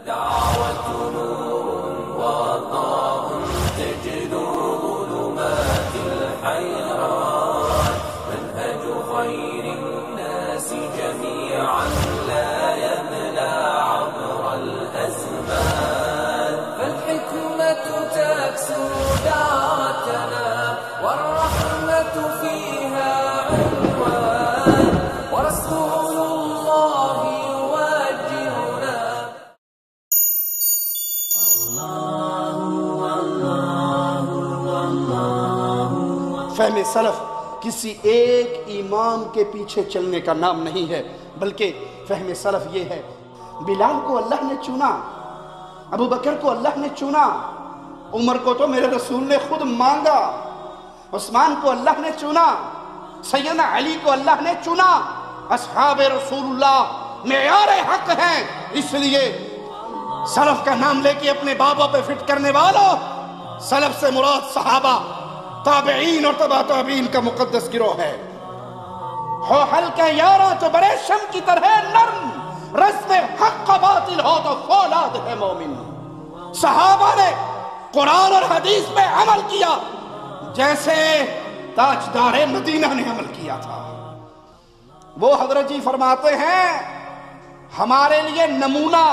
دعوة نور وضاء تجد ظلمات الحيران منهج خير الناس جميعا لا يبلى عبر الأزمان فالحكمة تكسو دعوتنا والرحمة فيها عنوان ورسول الله يوجهنا. فہم سلف کسی ایک امام کے پیچھے چلنے کا نام نہیں ہے، بلکہ فہم سلف یہ ہے بلال کو اللہ نے چنا، ابو بکر کو اللہ نے چنا، عمر کو تو میرے رسول نے خود مانگا، عثمان کو اللہ نے چنا، سیدنا علی کو اللہ نے چنا۔ اصحاب رسول اللہ معیار حق ہیں، اس لیے سلف کا نام لے کے اپنے بابوں پہ فٹ کرنے والوں، سلف سے مراد صحابہ، تابعین اور تبع تابعین کا مقدس گروہ ہے۔ ہو ہلکے یاراں تو برے شم کی طرح نرم، رزم حق کا باطل ہو تو فولاد ہے مومن۔ صحابہ نے قرآن اور حدیث پہ عمل کیا جیسے تاجدار مدینہ نے عمل کیا تھا۔ وہ حضرت جی فرماتے ہیں ہمارے لیے نمونہ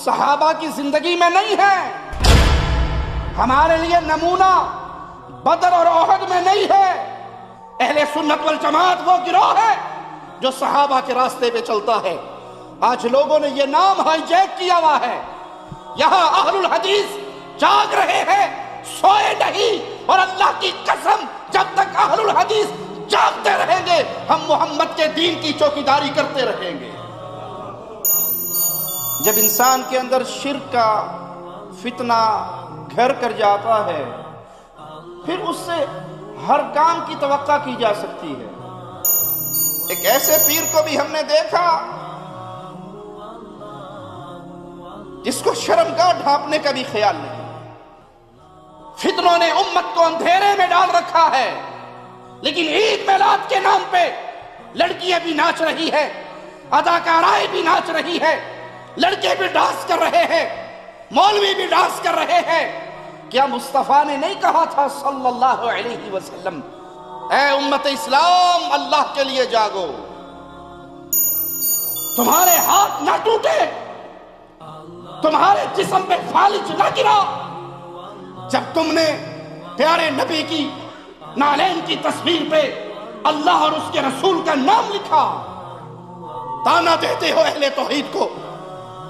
صحابہ کی زندگی میں نہیں ہے، ہمارے لیے نمونہ بدر اور احد میں نہیں ہے۔ اہل سنت والجماعت وہ گروہ ہے جو صحابہ کے راستے پہ چلتا ہے۔ آج لوگوں نے یہ نام ہائی جیک کیا ہوا ہے۔ یہاں اہل الحدیث جاگ رہے ہیں، سوئے نہیں، اور اللہ کی قسم جب تک اہل الحدیث جاگتے رہیں گے ہم محمد کے دین کی چوکیداری کرتے رہیں گے۔ جب انسان کے اندر شرک کا فتنہ گھر کر جاتا ہے پھر اس سے ہر کام کی توقع کی جا سکتی ہے۔ ایک ایسے پیر کو بھی ہم نے دیکھا جس کو شرمگاہ ڈھانپنے کا بھی خیال نہیں۔ فتنوں نے امت کو اندھیرے میں ڈال رکھا ہے، لیکن عید میلاد کے نام پہ لڑکیاں بھی ناچ رہی ہے، اداکارائیں بھی ناچ رہی ہے، لڑکے بھی ڈانس کر رہے ہیں، مولوی بھی ڈانس کر رہے ہیں۔ کیا مصطفیٰ نے نہیں کہا تھا صلی اللہ علیہ وسلم اے امت اسلام اللہ کے لیے جاگو، تمہارے ہاتھ نہ ٹوٹے، تمہارے جسم پہ فالج نہ گرا جب تم نے پیارے نبی کی نالین کی تصویر پہ اللہ اور اس کے رسول کا نام لکھا۔ تانا دیتے ہو اہل توحید کو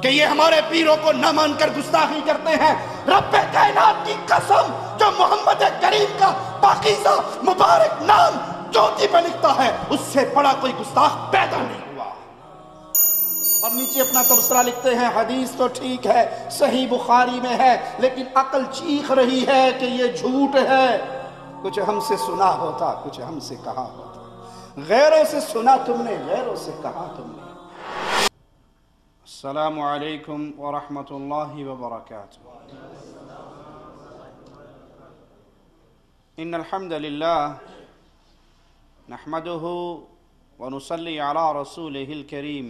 کہ یہ ہمارے پیروں کو نہ مان کر گستاخی کرتے ہیں۔ رب کائنات کی قسم جو محمد کریم کا پاکیزہ مبارک نام چوٹی پہ لکھتا ہے اس سے بڑا کوئی گستاخ پیدا نہیں ہوا۔ اور نیچے اپنا تبصرہ لکھتے ہیں حدیث تو ٹھیک ہے، صحیح بخاری میں ہے، لیکن عقل چیخ رہی ہے کہ یہ جھوٹ ہے۔ کچھ ہم سے سنا ہوتا، کچھ ہم سے کہا ہوتا، غیروں سے سنا تم نے، غیروں سے کہا تم نے۔ السلام علیکم ورحمۃ اللہ وبرکاتہ۔ ان الحمد للہ نحمده ونصلی علی رسوله الکریم۔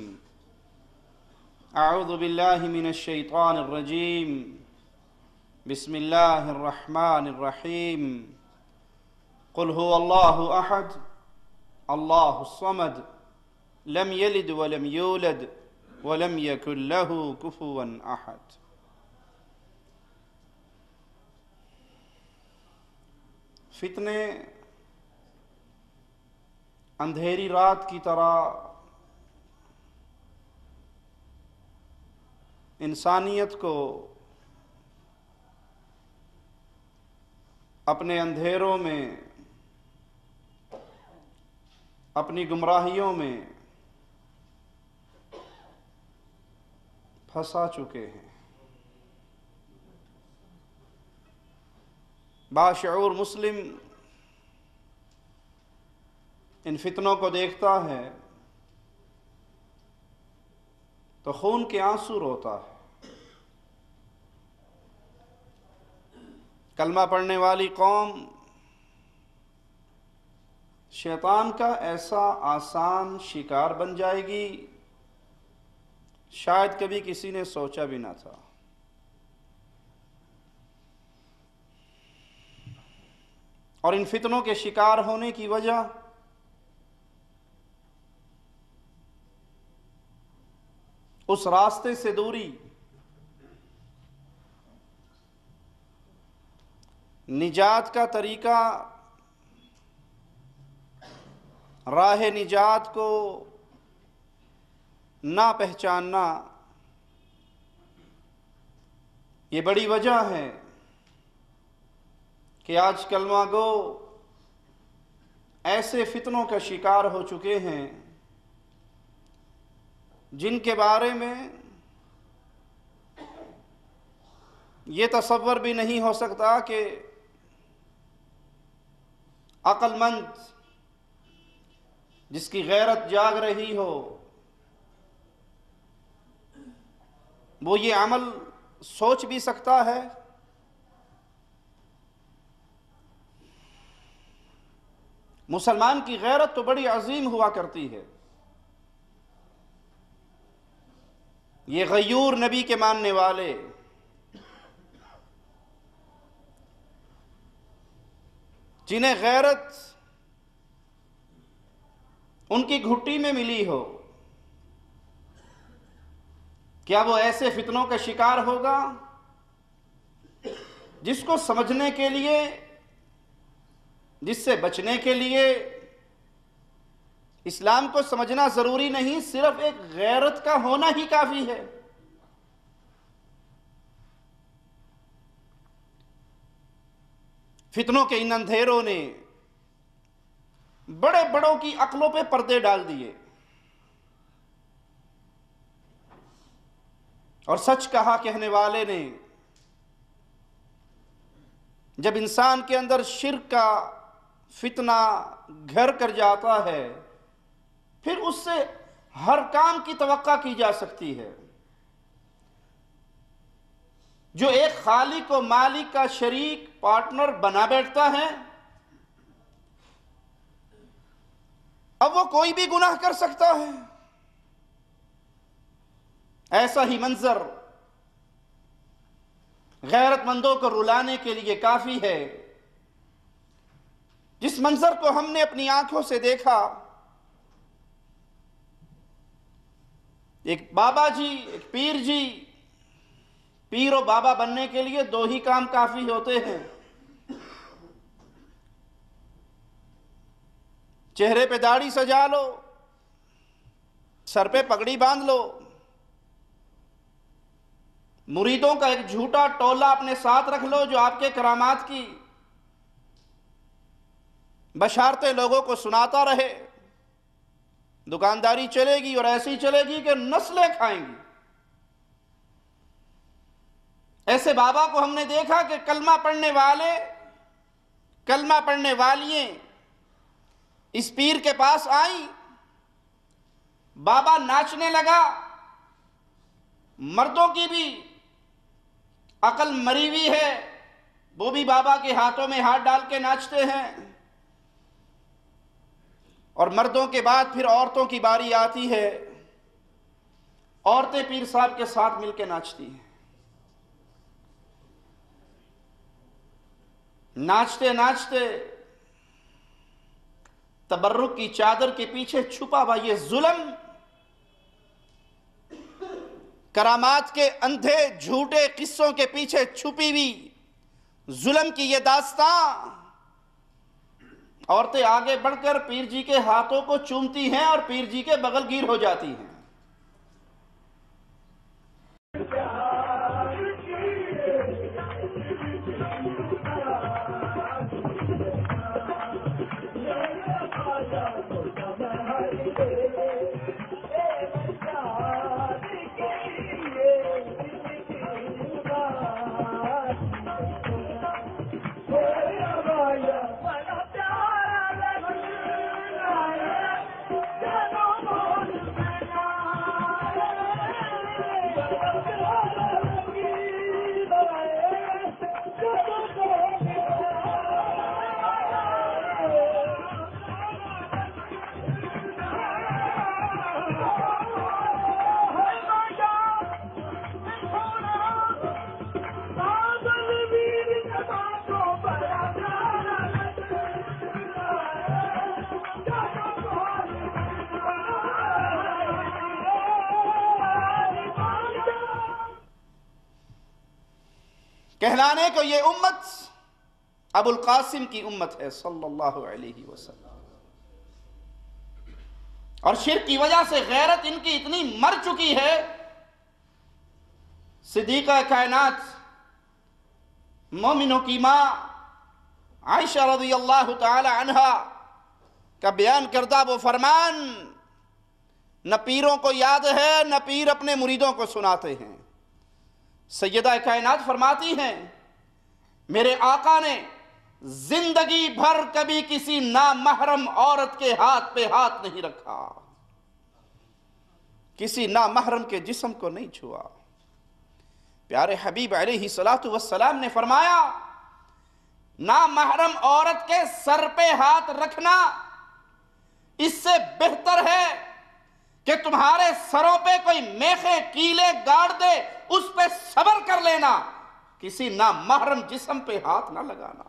اعوذ باللہ من الشیطان الرجیم، بسم اللہ الرحمن الرحیم۔ قل هو اللہ احد اللہ الصمد لم یلد ولم یولد وَلَمْ يَكُنْ لَهُ كُفُوًا أَحَدٌ۔ فتنے اندھیری رات کی طرح انسانیت کو اپنے اندھیروں میں، اپنی گمراہیوں میں پھنسا چکے ہیں۔ باشعور مسلم ان فتنوں کو دیکھتا ہے تو خون کے آنسو روتا ہے۔ کلمہ پڑھنے والی قوم شیطان کا ایسا آسان شکار بن جائے گی شاید کبھی کسی نے سوچا بھی نہ تھا۔ اور ان فتنوں کے شکار ہونے کی وجہ اس راستے سے دوری، نجات کا طریقہ، راہ نجات کو نہ پہچاننا، یہ بڑی وجہ ہے کہ آج کلمہ گو ایسے فتنوں کا شکار ہو چکے ہیں جن کے بارے میں یہ تصور بھی نہیں ہو سکتا کہ عقل مند جس کی غیرت جاگ رہی ہو وہ یہ عمل سوچ بھی سکتا ہے۔ مسلمان کی غیرت تو بڑی عظیم ہوا کرتی ہے، یہ غیور نبی کے ماننے والے، جنہیں غیرت ان کی گھٹی میں ملی ہو، کیا وہ ایسے فتنوں کا شکار ہوگا جس کو سمجھنے کے لیے، جس سے بچنے کے لیے اسلام کو سمجھنا ضروری نہیں، صرف ایک غیرت کا ہونا ہی کافی ہے۔ فتنوں کے ان اندھیروں نے بڑے بڑوں کی عقلوں پہ پردے ڈال دیے، اور سچ کہا کہنے والے نے، جب انسان کے اندر شرک کا فتنہ گھر کر جاتا ہے پھر اس سے ہر کام کی توقع کی جا سکتی ہے۔ جو ایک خالق و مالک کا شریک پارٹنر بنا بیٹھتا ہے اب وہ کوئی بھی گناہ کر سکتا ہے۔ ایسا ہی منظر غیرت مندوں کو رلانے کے لیے کافی ہے۔ جس منظر کو ہم نے اپنی آنکھوں سے دیکھا، ایک بابا جی، ایک پیر جی، پیر و بابا بننے کے لیے دو ہی کام کافی ہوتے ہیں، چہرے پہ داڑھی سجا لو، سر پہ پگڑی باندھ لو، مریدوں کا ایک جھوٹا ٹولہ اپنے ساتھ رکھ لو جو آپ کے کرامات کی بشارتیں لوگوں کو سناتا رہے، دکانداری چلے گی اور ایسی چلے گی کہ نسلیں کھائیں گی۔ ایسے بابا کو ہم نے دیکھا کہ کلمہ پڑھنے والے، کلمہ پڑھنے والییں اس پیر کے پاس آئیں، بابا ناچنے لگا، مردوں کی بھی عقل مری ہوئی ہے، وہ بھی بابا کے ہاتھوں میں ہاتھ ڈال کے ناچتے ہیں، اور مردوں کے بعد پھر عورتوں کی باری آتی ہے، عورتیں پیر صاحب کے ساتھ مل کے ناچتی ہیں۔ ناچتے ناچتے تبرک کی چادر کے پیچھے چھپا ہوا یہ ظلم، کرامات کے اندھے جھوٹے قصوں کے پیچھے چھپی ہوئی ظلم کی یہ داستان، عورتیں آگے بڑھ کر پیر جی کے ہاتھوں کو چومتی ہیں اور پیر جی کے بغل گیر ہو جاتی ہیں۔ کہلانے کو یہ امت ابو القاسم کی امت ہے صلی اللہ علیہ وسلم. اور شرک کی وجہ سے غیرت ان کی اتنی مر چکی ہے. صدیقہ کائنات مومنوں کی ماں عائشہ رضی اللہ تعالی عنہا کا بیان کردہ وہ فرمان نہ پیروں کو یاد ہے نہ پیر اپنے مریدوں کو سناتے ہیں. سیدہ کائنات فرماتی ہیں میرے آقا نے زندگی بھر کبھی کسی نامحرم عورت کے ہاتھ پہ ہاتھ نہیں رکھا، کسی نامحرم کے جسم کو نہیں چھوا. پیارے حبیب علیہ السلام نے فرمایا نامحرم عورت کے سر پہ ہاتھ رکھنا اس سے بہتر ہے کہ تمہارے سروں پہ کوئی میخیں کیلے گاڑ دے، اس پہ صبر کر لینا، کسی نامحرم جسم پہ ہاتھ نہ لگانا.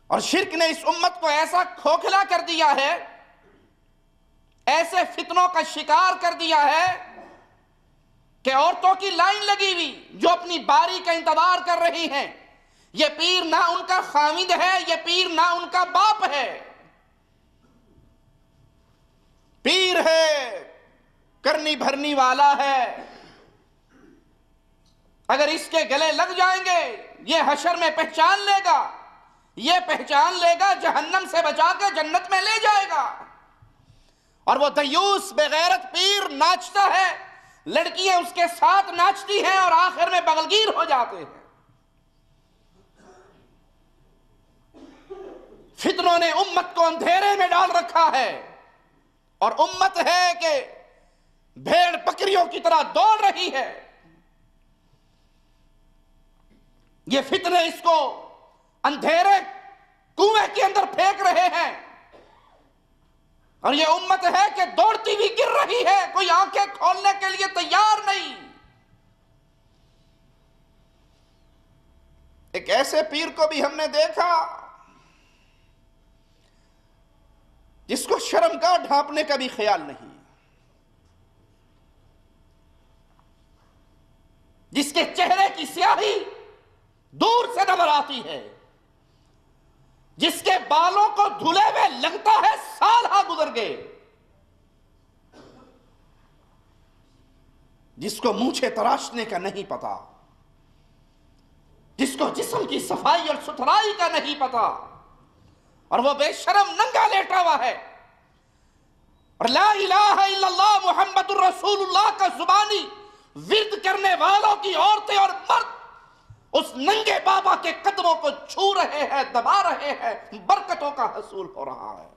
اور شرک نے اس امت کو ایسا کھوکھلا کر دیا ہے، ایسے فتنوں کا شکار کر دیا ہے کہ عورتوں کی لائن لگی ہوئی جو اپنی باری کا انتظار کر رہی ہیں. یہ پیر نہ ان کا خاوند ہے، یہ پیر نہ ان کا باپ ہے. پیر ہے، کرنی بھرنی والا ہے، اگر اس کے گلے لگ جائیں گے یہ حشر میں پہچان لے گا، یہ پہچان لے گا، جہنم سے بچا کے جنت میں لے جائے گا. اور وہ دیوس بغیرت پیر ناچتا ہے، لڑکیاں اس کے ساتھ ناچتی ہیں اور آخر میں بغلگیر ہو جاتے ہیں. فتنوں نے امت کو اندھیرے میں ڈال رکھا ہے، اور امت ہے کہ بھیڑ بکریوں کی طرح دوڑ رہی ہے. یہ فتنے اس کو اندھیرے کنویں کے اندر پھینک رہے ہیں، اور یہ امت ہے کہ دوڑتی ہوئی گر رہی ہے، کوئی آنکھیں کھولنے کے لیے تیار نہیں. ایک ایسے پیر کو بھی ہم نے دیکھا جس کو شرمگاہ ڈھانپنے کا بھی خیال نہیں، جس کے چہرے کی سیاہی دور سے نظر آتی ہے، جس کے بالوں کو دھلے ہوئے لگتا ہے سال ہا گزر گئے، جس کو مونچھیں تراشنے کا نہیں پتا، جس کو جسم کی صفائی اور ستھرائی کا نہیں پتا، اور وہ بے شرم ننگا لیٹا ہوا ہے، اور لا الہ الا اللہ محمد الرسول اللہ کا زبانی ورد کرنے والوں کی عورتیں اور مرد اس ننگے بابا کے قدموں کو چھو رہے ہیں، دبا رہے ہیں، برکتوں کا حصول ہو رہا ہے.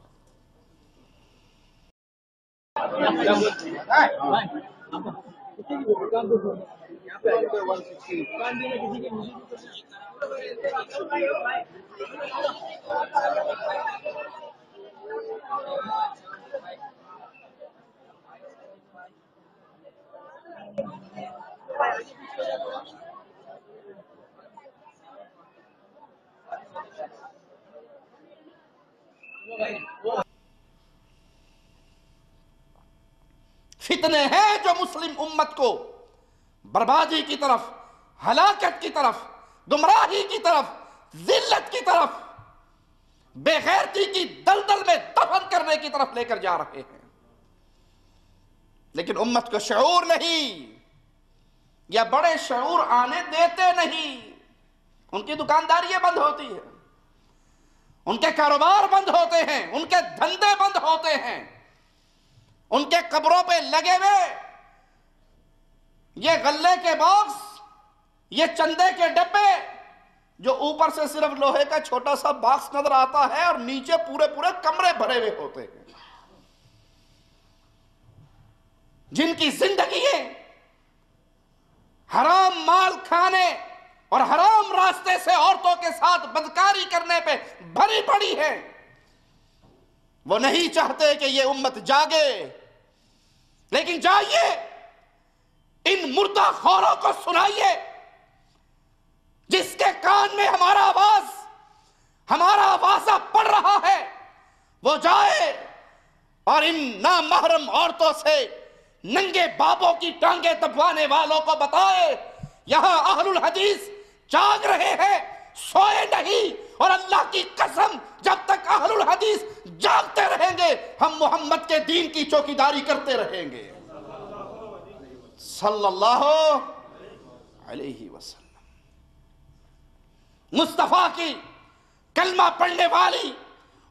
فتنے ہیں جو مسلم امت کو بربادی کی طرف، ہلاکت کی طرف، گمراہی کی طرف، ذلت کی طرف، بے غیرتی کی دلدل میں دفن کرنے کی طرف لے کر جا رہے ہیں. لیکن امت کو شعور نہیں، یا بڑے شعور آنے دیتے نہیں. ان کی دکانداریاں بند ہوتی ہیں، ان کے کاروبار بند ہوتے ہیں، ان کے دھندے بند ہوتے ہیں، ان کے قبروں پہ لگے ہوئے یہ غلے کے باکس، یہ چندے کے ڈبے جو اوپر سے صرف لوہے کا چھوٹا سا باکس نظر آتا ہے اور نیچے پورے پورے کمرے بھرے ہوئے ہوتے ہیں، جن کی زندگییں حرام مال کھانے اور حرام راستے سے عورتوں کے ساتھ بدکاری کرنے پہ بھری پڑی ہے. وہ نہیں چاہتے کہ یہ امت جاگے، لیکن جائیے ان مردہ خوروں کو سنائیے، جس کے کان میں ہمارا آوازہ پڑ رہا ہے، وہ جائے اور ان نامحرم عورتوں سے ننگے بابوں کی ٹانگیں دبوانے والوں کو بتائے یہاں اہل الحدیث جاگ رہے ہیں، سوئے نہیں، اور اللہ کی قسم جب تک اہل الحدیث جاگتے رہیں گے ہم محمد کے دین کی چوکیداری کرتے رہیں گے صلی اللہ علیہ وسلم۔ مصطفیٰ کی کلمہ پڑھنے والی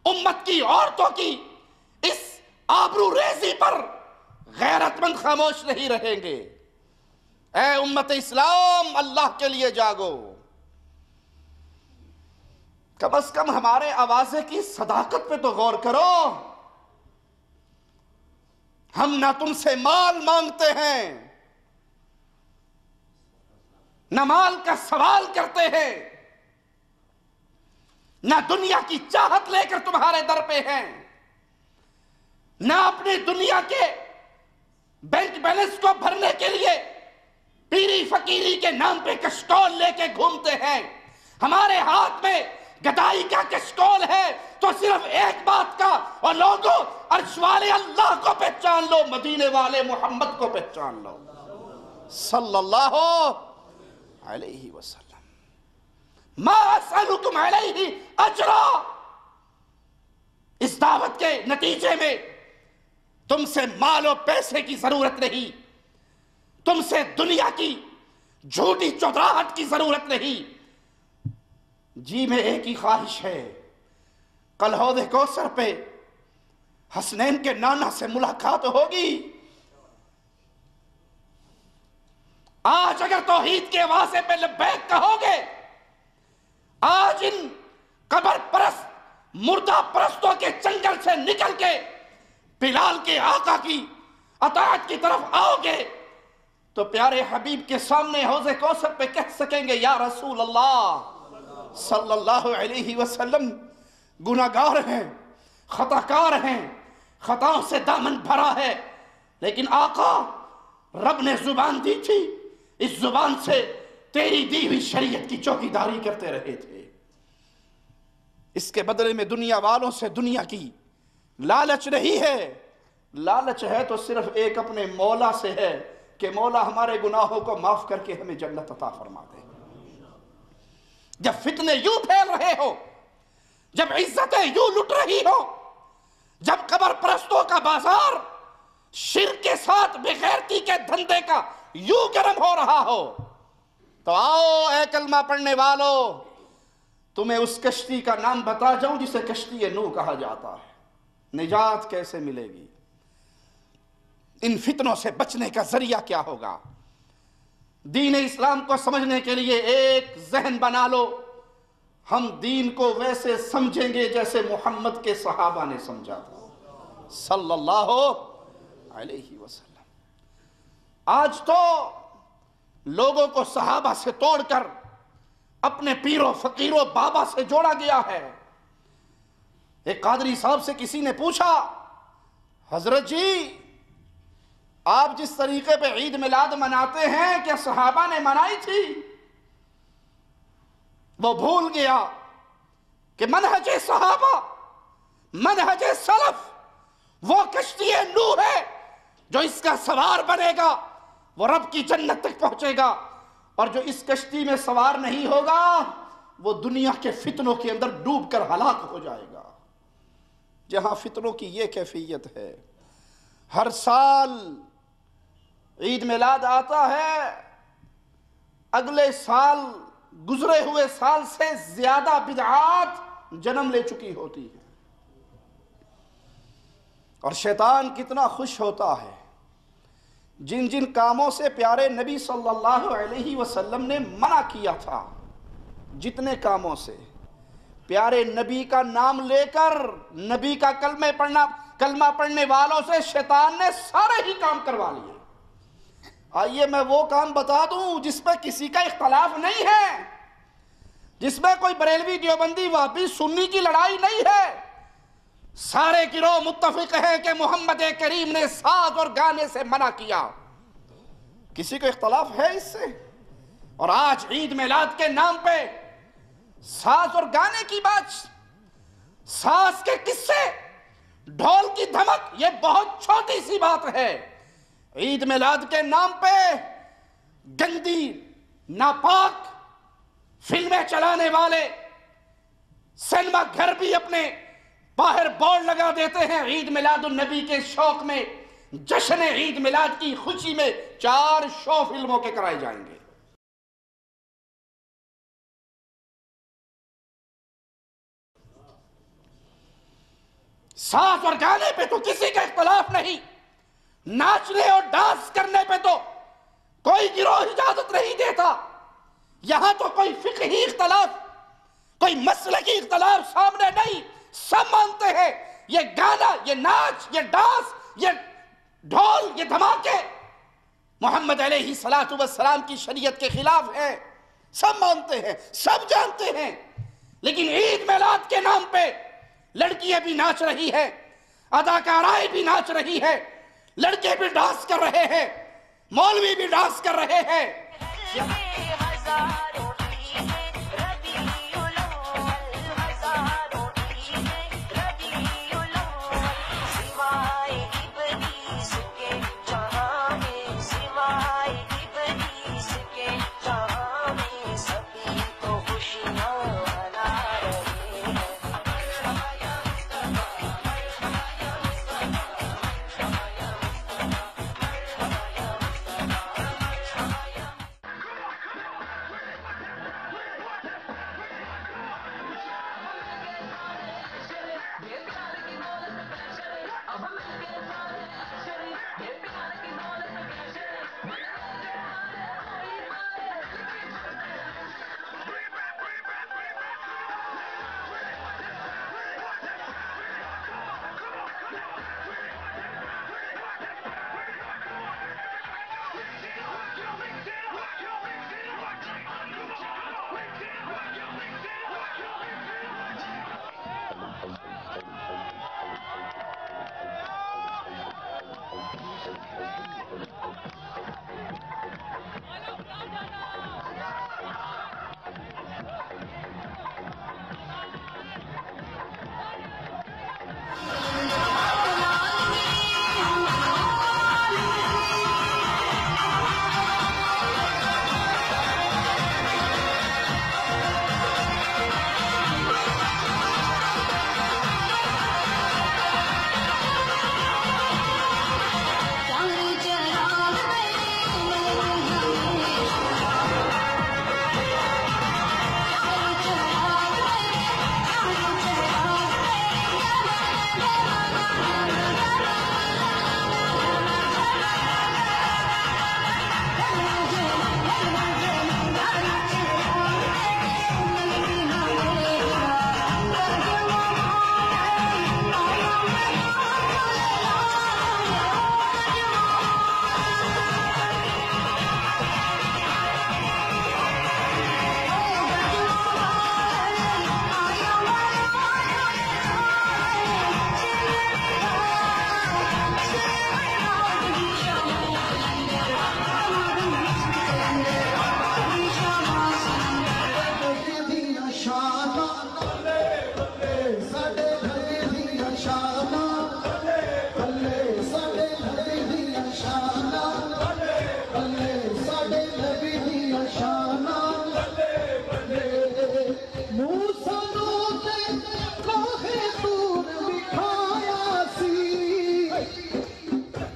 امت کی عورتوں کی اس آبرو ریزی پر غیرت مند خاموش نہیں رہیں گے۔ اے امت اسلام، اللہ کے لیے جاگو، کم از کم ہمارے آوازے کی صداقت پہ تو غور کرو۔ ہم نہ تم سے مال مانگتے ہیں، نہ مال کا سوال کرتے ہیں، نہ دنیا کی چاہت لے کر تمہارے در پہ ہیں، نہ اپنی دنیا کے بینک بیلنس کو بھرنے کے لیے پیری فقیری کے نام پہ کشکول لے کے گھومتے ہیں۔ ہمارے ہاتھ میں گدائی کا کشکول ہے تو صرف ایک بات کا، اور لوگوں عرش والے اللہ کو پہچان لو، مدینے والے محمد کو پہچان لو صلی اللہ علیہ وسلم۔ ما اسألکم علیہ اجرا، اس دعوت کے نتیجے میں تم سے مال و پیسے کی ضرورت نہیں، تم سے دنیا کی جھوٹی چودراہٹ کی ضرورت نہیں، جی میں ایک ہی خواہش ہے، کل حوض کوثر پہ حسنین کے نانا سے ملاقات ہوگی۔ آج اگر توحید کے واضح پہ لبیک کہو گے، آج ان قبر پرست مردہ پرستوں کے چنگل سے نکل کے بلال کے آقا کی اطاعت کی طرف آؤ گے تو پیارے حبیب کے سامنے حوض کوثر پہ کہہ سکیں گے یا رسول اللہ صلی اللہ علیہ وسلم، گناہگار ہیں، خطاکار ہیں، خطاؤں سے دامن بھرا ہے، لیکن آقا رب نے زبان دی تھی، اس زبان سے تیری دی ہوئی شریعت کی چوکیداری کرتے رہے تھے، اس کے بدلے میں دنیا والوں سے دنیا کی لالچ نہیں ہے، لالچ ہے تو صرف ایک اپنے مولا سے ہے کہ مولا ہمارے گناہوں کو معاف کر کے ہمیں جنت عطا فرما دے۔ جب فتنے یوں پھیل رہے ہو، جب عزتیں یوں لٹ رہی ہو، جب قبر پرستوں کا بازار شرک کے ساتھ بغیرتی کے دھندے کا یوں گرم ہو رہا ہو، تو آؤ اے کلمہ پڑھنے والو، تمہیں اس کشتی کا نام بتا جاؤں جسے کشتی نوح کہا جاتا ہے۔ نجات کیسے ملے گی؟ ان فتنوں سے بچنے کا ذریعہ کیا ہوگا؟ دین اسلام کو سمجھنے کے لیے ایک ذہن بنا لو، ہم دین کو ویسے سمجھیں گے جیسے محمد کے صحابہ نے سمجھا تھا صلی اللہ علیہ وسلم۔ آج تو لوگوں کو صحابہ سے توڑ کر اپنے پیروں فقیروں بابا سے جوڑا گیا ہے۔ ایک قادری صاحب سے کسی نے پوچھا، حضرت جی آپ جس طریقے پہ عید میلاد مناتے ہیں کیا صحابہ نے منائی تھی؟ وہ بھول گیا کہ منہج صحابہ، منہج سلف وہ کشتی نوح ہے جو اس کا سوار بنے گا وہ رب کی جنت تک پہنچے گا، اور جو اس کشتی میں سوار نہیں ہوگا وہ دنیا کے فتنوں کے اندر ڈوب کر ہلاک ہو جائے گا۔ جہاں فتنوں کی یہ کیفیت ہے، ہر سال عید میلاد آتا ہے، اگلے سال گزرے ہوئے سال سے زیادہ بدعات جنم لے چکی ہوتی ہے، اور شیطان کتنا خوش ہوتا ہے جن جن کاموں سے پیارے نبی صلی اللہ علیہ وسلم نے منع کیا تھا، جتنے کاموں سے پیارے نبی کا نام لے کر نبی کا کلمہ پڑھنے والوں سے شیطان نے سارے ہی کام کروا لیے۔ آئیے میں وہ کام بتا دوں جس پہ کسی کا اختلاف نہیں ہے، جس میں کوئی بریلوی دیوبندی وہابی سنی کی لڑائی نہیں ہے، سارے گروہ متفق ہیں کہ محمد کریم نے ساز اور گانے سے منع کیا، کسی کو اختلاف ہے اس سے؟ اور آج عید میلاد کے نام پہ ساز اور گانے کی بات، ساز کے قصے، ڈھول کی دھمک، یہ بہت چھوٹی سی بات ہے، عید میلاد کے نام پہ گندی ناپاک فلمیں چلانے والے سینما گھر بھی اپنے باہر بورڈ لگا دیتے ہیں عید میلاد النبی کے شوق میں، جشن عید میلاد کی خوشی میں 4 شو فلموں کے کرائے جائیں گے۔ ساز اور گانے پہ تو کسی کا اختلاف نہیں، ناچنے اور ڈانس کرنے پہ تو کوئی گروہ اجازت نہیں دیتا۔ یہاں تو کوئی فقہی اختلاف، کوئی مسلکی اختلاف سامنے نہیں، سب مانتے ہیں یہ گانا، یہ ناچ، یہ ڈانس، یہ ڈھول، یہ دھماکے محمد علیہ السلام کی شریعت کے خلاف ہے، سب مانتے ہیں، سب جانتے ہیں۔ لیکن عید میلاد کے نام پہ لڑکیاں بھی ناچ رہی ہے، اداکارائیں بھی ناچ رہی ہے، لڑکے بھی ڈانس کر رہے ہیں، مولوی بھی ڈانس کر رہے ہیں۔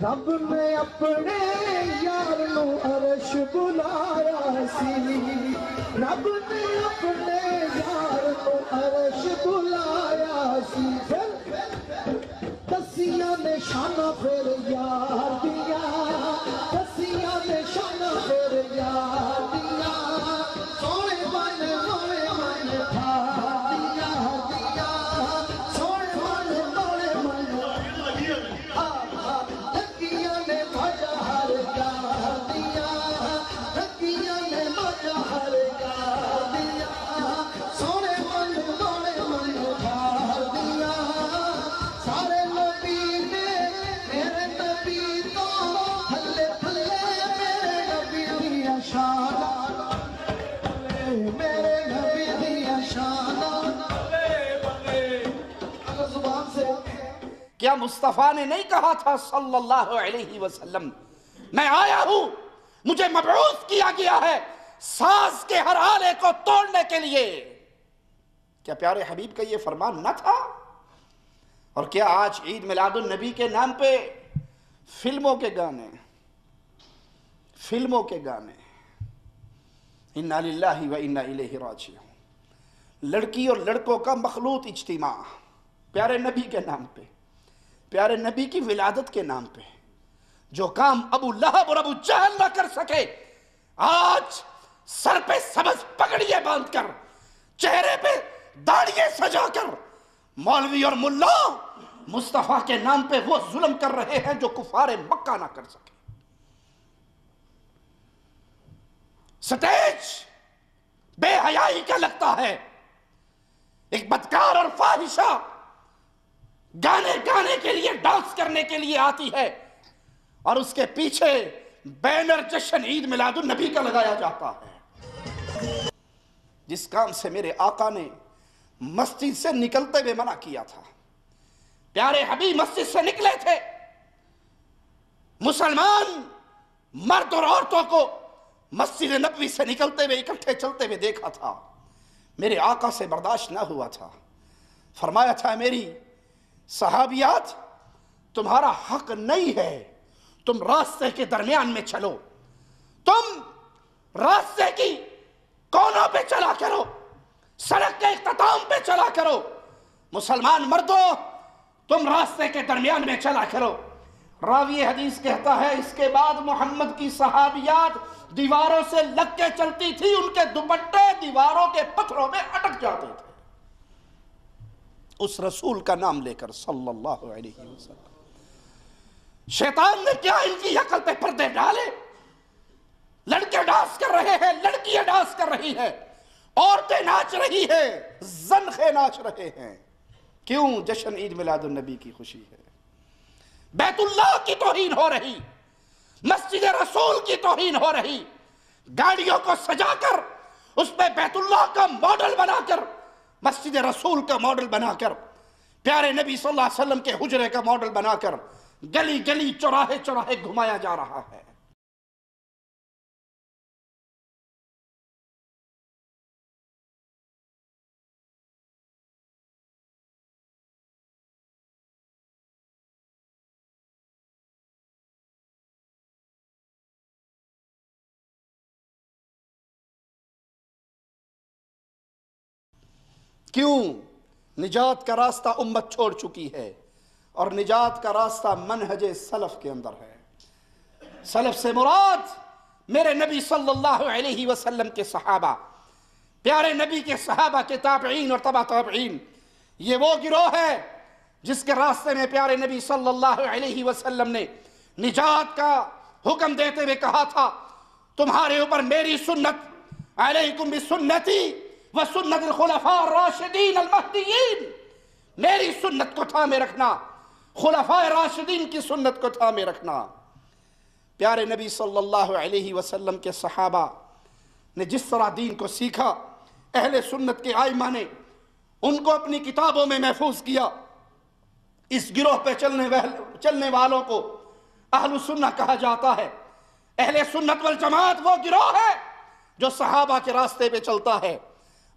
رب نے اپنے یار نو عرش بلایا سی، رب نے اپنے یار نو عرش بلایا سی، دسیاں نے شانہ پھر یار دیا، دسیاں نے شانہ پھر یار دیا، سونے من تھا دیا دیا، سونے من تھکیاں نے مجھا ہر گا دیا، تھکیاں نے مجھا ہر گا دیا، سونے من تھا دیا، سارے نبی نے میرے نبی تو تھلے تھلے میرے نبی دیا شان، میرے نبی دیا شان، اگر زبان سے کیا مصطفیٰ نے نہیں کہا تھا صلی اللہ علیہ وسلم میں آیا ہوں، مجھے مبعوث کیا گیا ہے ساز کے ہر آلے کو توڑنے کے لیے۔ کیا پیارے حبیب کا یہ فرمان نہ تھا؟ اور کیا آج عید میلاد النبی کے نام پہ فلموں کے گانے انا للہ و انا الیہ راجعون، لڑکی اور لڑکوں کا مخلوط اجتماع پیارے نبی کے نام پہ، پیارے نبی کی ولادت کے نام پہ، جو کام ابو لہب اور ابو جہل نہ کر سکے، آج سر پہ سبز پگڑیے باندھ کر، چہرے پہ داڑھیے سجا کر، مولوی اور ملا مصطفیٰ کے نام پہ وہ ظلم کر رہے ہیں جو کفار مکہ نہ کر سکے۔ سٹیج بے حیائی کا لگتا ہے، ایک بدکار اور فاحشہ گانے گانے کے لیے، ڈانس کرنے کے لیے آتی ہے، اور اس کے پیچھے بینر جشن عید میلاد النبی کا لگایا جاتا ہے، جس کام سے میرے آقا نے مسجد سے نکلتے ہوئے منع کیا تھا۔ پیارے حبیب مسجد سے نکلے تھے، مسلمان مرد اور عورتوں کو مسجد نبوی سے نکلتے ہوئے اکٹھے چلتے ہوئے دیکھا تھا، میرے آقا سے برداشت نہ ہوا تھا، فرمایا تھا میری صحابیات تمہارا حق نہیں ہے، تم راستے کے درمیان میں چلو، تم راستے کی کونوں پہ چلا کرو، سڑک کے اختتام پہ چلا کرو، مسلمان مردوں تم راستے کے درمیان میں چلا کرو۔ راوی حدیث کہتا ہے اس کے بعد محمد کی صحابیات دیواروں سے لگ کے چلتی تھی، ان کے دوپٹے دیواروں کے پتھروں میں اٹک جاتے تھے، اس رسول کا نام لے کر صلی اللہ علیہ وسلم۔ شیطان نے کیا ان کی عقل پہ پردے ڈالے؟ لڑکے ڈانس کر رہے ہیں، لڑکیاں ڈانس کر رہی ہیں، عورتیں ناچ رہی ہیں، زنخیں ناچ رہے ہیں، کیوں؟ جشن عید میلاد النبی کی خوشی ہے۔ بیت اللہ کی توہین ہو رہی، مسجد رسول کی توہین ہو رہی، گاڑیوں کو سجا کر اس پہ بیت اللہ کا ماڈل بنا کر، مسجد رسول کا ماڈل بنا کر، پیارے نبی صلی اللہ علیہ وسلم کے حجرے کا ماڈل بنا کر گلی گلی چوراہے چوراہے گھمایا جا رہا ہے۔ کیوں؟ نجات کا راستہ امت چھوڑ چکی ہے، اور نجات کا راستہ منہج سلف کے اندر ہے۔ سلف سے مراد میرے نبی صلی اللہ علیہ وسلم کے صحابہ، پیارے نبی کے صحابہ کے تابعین اور تبع تابعین، یہ وہ گروہ ہے جس کے راستے میں پیارے نبی صلی اللہ علیہ وسلم نے نجات کا حکم دیتے ہوئے کہا تھا تمہارے اوپر میری سنت، علیکم بسنتی وسنت الخلفاء الراشدین المہدیین، میری سنت کو تھامے رکھنا، خلفاء راشدین کی سنت کو تھامے رکھنا۔ پیارے نبی صلی اللہ علیہ وسلم کے صحابہ نے جس طرح دین کو سیکھا، اہل سنت کے آئمہ نے ان کو اپنی کتابوں میں محفوظ کیا۔ اس گروہ پہ چلنے والوں کو اہل سنہ کہا جاتا ہے۔ اہل سنت والجماعت وہ گروہ ہے جو صحابہ کے راستے پہ چلتا ہے۔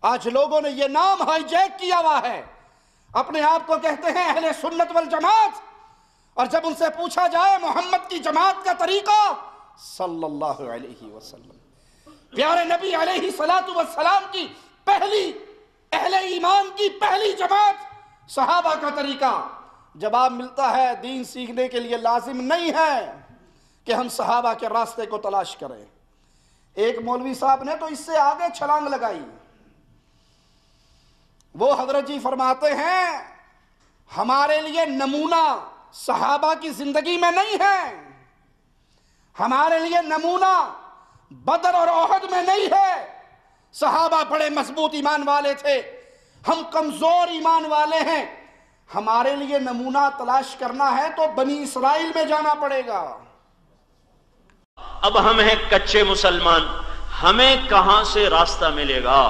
آج لوگوں نے یہ نام ہائی جیک کیا ہوا ہے، اپنے آپ کو کہتے ہیں اہل سنت والجماعت، اور جب ان سے پوچھا جائے محمد کی جماعت کا طریقہ، صلی اللہ علیہ وسلم، پیارے نبی علیہ السلام کی پہلی، اہل ایمان کی پہلی جماعت، صحابہ کا طریقہ، جواب ملتا ہے دین سیکھنے کے لیے لازم نہیں ہے کہ ہم صحابہ کے راستے کو تلاش کریں۔ ایک مولوی صاحب نے تو اس سے آگے چھلانگ لگائی، وہ حضرت جی فرماتے ہیں ہمارے لیے نمونہ صحابہ کی زندگی میں نہیں ہے، ہمارے لیے نمونہ بدر اور احد میں نہیں ہے۔ صحابہ بڑے مضبوط ایمان والے تھے، ہم کمزور ایمان والے ہیں، ہمارے لیے نمونہ تلاش کرنا ہے تو بنی اسرائیل میں جانا پڑے گا۔ اب ہم ہیں کچے مسلمان، ہمیں کہاں سے راستہ ملے گا؟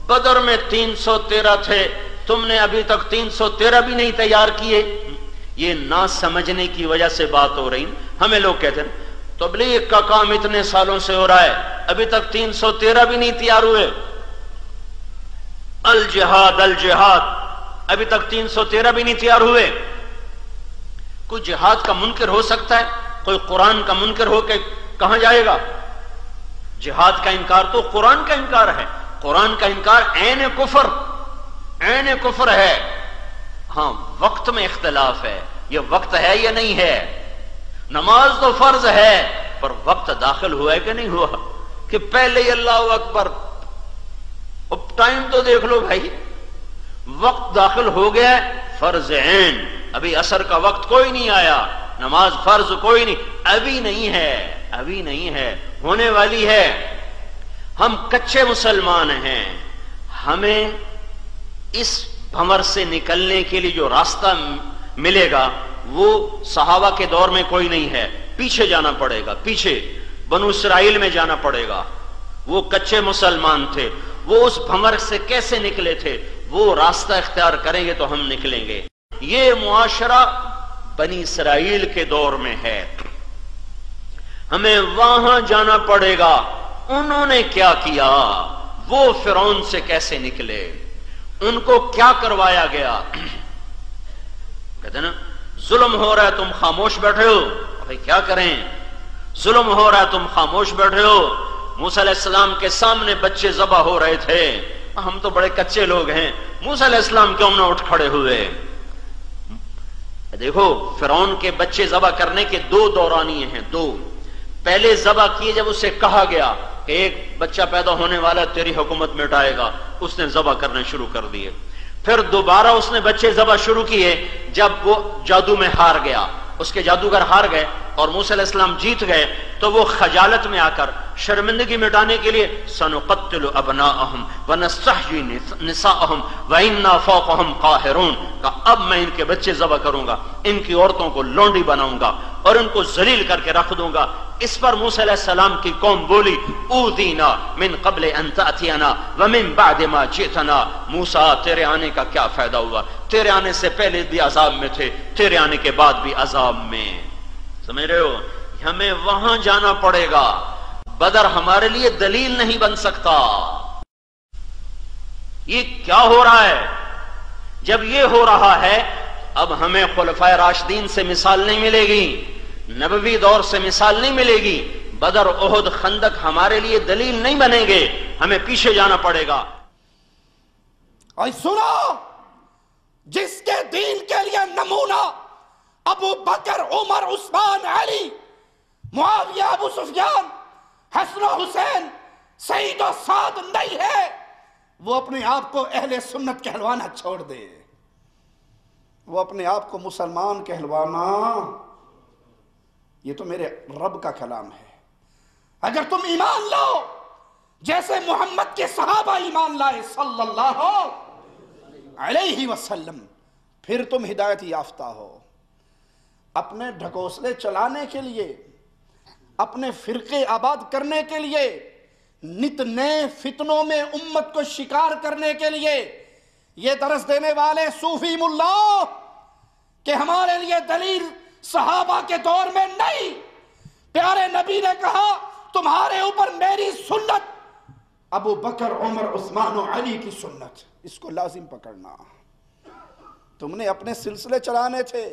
بدر میں 313 تھے، تم نے ابھی تک 313 بھی نہیں تیار کیے۔ یہ نہ سمجھنے کی وجہ سے بات ہو رہی۔ ہمیں لوگ کہتے ہیں تبلیغ کا کام اتنے سالوں سے ہو رہا ہے، ابھی تک 313 بھی نہیں تیار ہوئے. الجہاد الجہاد، ابھی تک 313 بھی نہیں تیار ہوئے. کوئی جہاد کا منکر ہو سکتا ہے؟ کوئی قرآن کا منکر ہو کے کہاں جائے گا؟ جہاد کا انکار تو قرآن کا انکار ہے. قرآن کا انکار عین کفر ہے. ہاں وقت میں اختلاف ہے، یہ وقت ہے یا نہیں ہے. نماز تو فرض ہے، پر وقت داخل ہوا ہے کہ نہیں ہوا؟ کہ پہلے ہی اللہ اکبر، اب ٹائم تو دیکھ لو بھائی، وقت داخل ہو گیا، فرض عین. ابھی عصر کا وقت کوئی نہیں آیا، نماز فرض کوئی نہیں، ابھی نہیں ہے، ہونے والی ہے. ہم کچے مسلمان ہیں. ہمیں اس بھنور سے نکلنے کے لیے جو راستہ ملے گا وہ صحابہ کے دور میں کوئی نہیں ہے. پیچھے جانا پڑے گا، پیچھے بنو اسرائیل میں جانا پڑے گا. وہ کچے مسلمان تھے، وہ اس بھنور سے کیسے نکلے تھے، وہ راستہ اختیار کریں گے تو ہم نکلیں گے. یہ معاشرہ بنی اسرائیل کے دور میں ہے، ہمیں وہاں جانا پڑے گا. انہوں نے کیا کیا، وہ فرعون سے کیسے نکلے، ان کو کیا کروایا گیا. کہتے ہیں نا ظلم ہو رہا ہے تم خاموش بیٹھے ہو. بھائی کیا کریں، ظلم ہو رہا ہے تم خاموش بیٹھے ہو. موسیٰ علیہ السلام کے سامنے بچے ذبح ہو رہے تھے، ہم تو بڑے کچے لوگ ہیں، موسیٰ علیہ السلام کیوں نہ اٹھ کھڑے ہوئے. دیکھو فرعون کے بچے ذبح کرنے کے دو دورانیے ہیں. دو پہلے ذبح کیے جب اسے کہا گیا کہ ایک بچہ پیدا ہونے والا تیری حکومت مٹائے گا، اس نے ذبح کرنے شروع کر دیے. پھر دوبارہ اس نے بچے ذبح شروع کیے جب وہ جادو میں ہار گیا، اس کے جادوگر ہار گئے اور موسیٰ علیہ السلام جیت گئے. تو وہ خجالت میں آ کر شرمندگی مٹانے کے لیے سنقتل ابناءہم ونستحیی نساءہم وإنا فوقہم قاہرون، کہا اب میں ان کے بچے ذبح کروں گا، ان کی عورتوں کو لونڈی بناؤں گا اور ان کو ذلیل کر کے رکھ دوں گا. اس پر موسیٰ علیہ السلام کی قوم بولی اوذینا من قبل ان تأتینا ومن بعد ما جئتنا. موسیٰ تیرے آنے کا کیا فائدہ ہوا، تیرے آنے سے پہلے بھی عذاب میں تھے، تیرے آنے کے بعد بھی عذاب میں. سمجھ رہے ہو، ہمیں وہاں جانا پڑے گا. بدر ہمارے لیے دلیل نہیں بن سکتا. یہ کیا ہو رہا ہے؟ جب یہ ہو رہا ہے اب ہمیں خلفائے راشدین سے مثال نہیں ملے گی، نبوی دور سے مثال نہیں ملے گی. بدر احد خندق ہمارے لیے دلیل نہیں بنیں گے، ہمیں پیچھے جانا پڑے گا. اور سنو، جس کے دین کے لیے نمونہ ابو بکر، عمر، عثمان، علی، معاویہ، ابو سفیان، حسن و حسین، سعید و سعد نہیں ہے، وہ اپنے آپ کو اہل سنت کہلوانا چھوڑ دے. وہ اپنے آپ کو مسلمان کہلوانا، یہ تو میرے رب کا کلام ہے. اگر تم ایمان لاؤ جیسے محمد کے صحابہ ایمان لائے صلی اللہ علیہ وسلم، پھر تم ہدایت یافتہ ہو. اپنے ڈھکوسلے چلانے کے لیے، اپنے فرقے آباد کرنے کے لیے، نت نئے فتنوں میں امت کو شکار کرنے کے لیے یہ درس دینے والے صوفی ملا کہ ہمارے لیے دلیل صحابہ کے دور میں نہیں. پیارے نبی نے کہا تمہارے اوپر میری سنت، ابو بکر، عمر، عثمان و علی کی سنت، اس کو لازم پکڑنا. تم نے اپنے سلسلے چلانے تھے،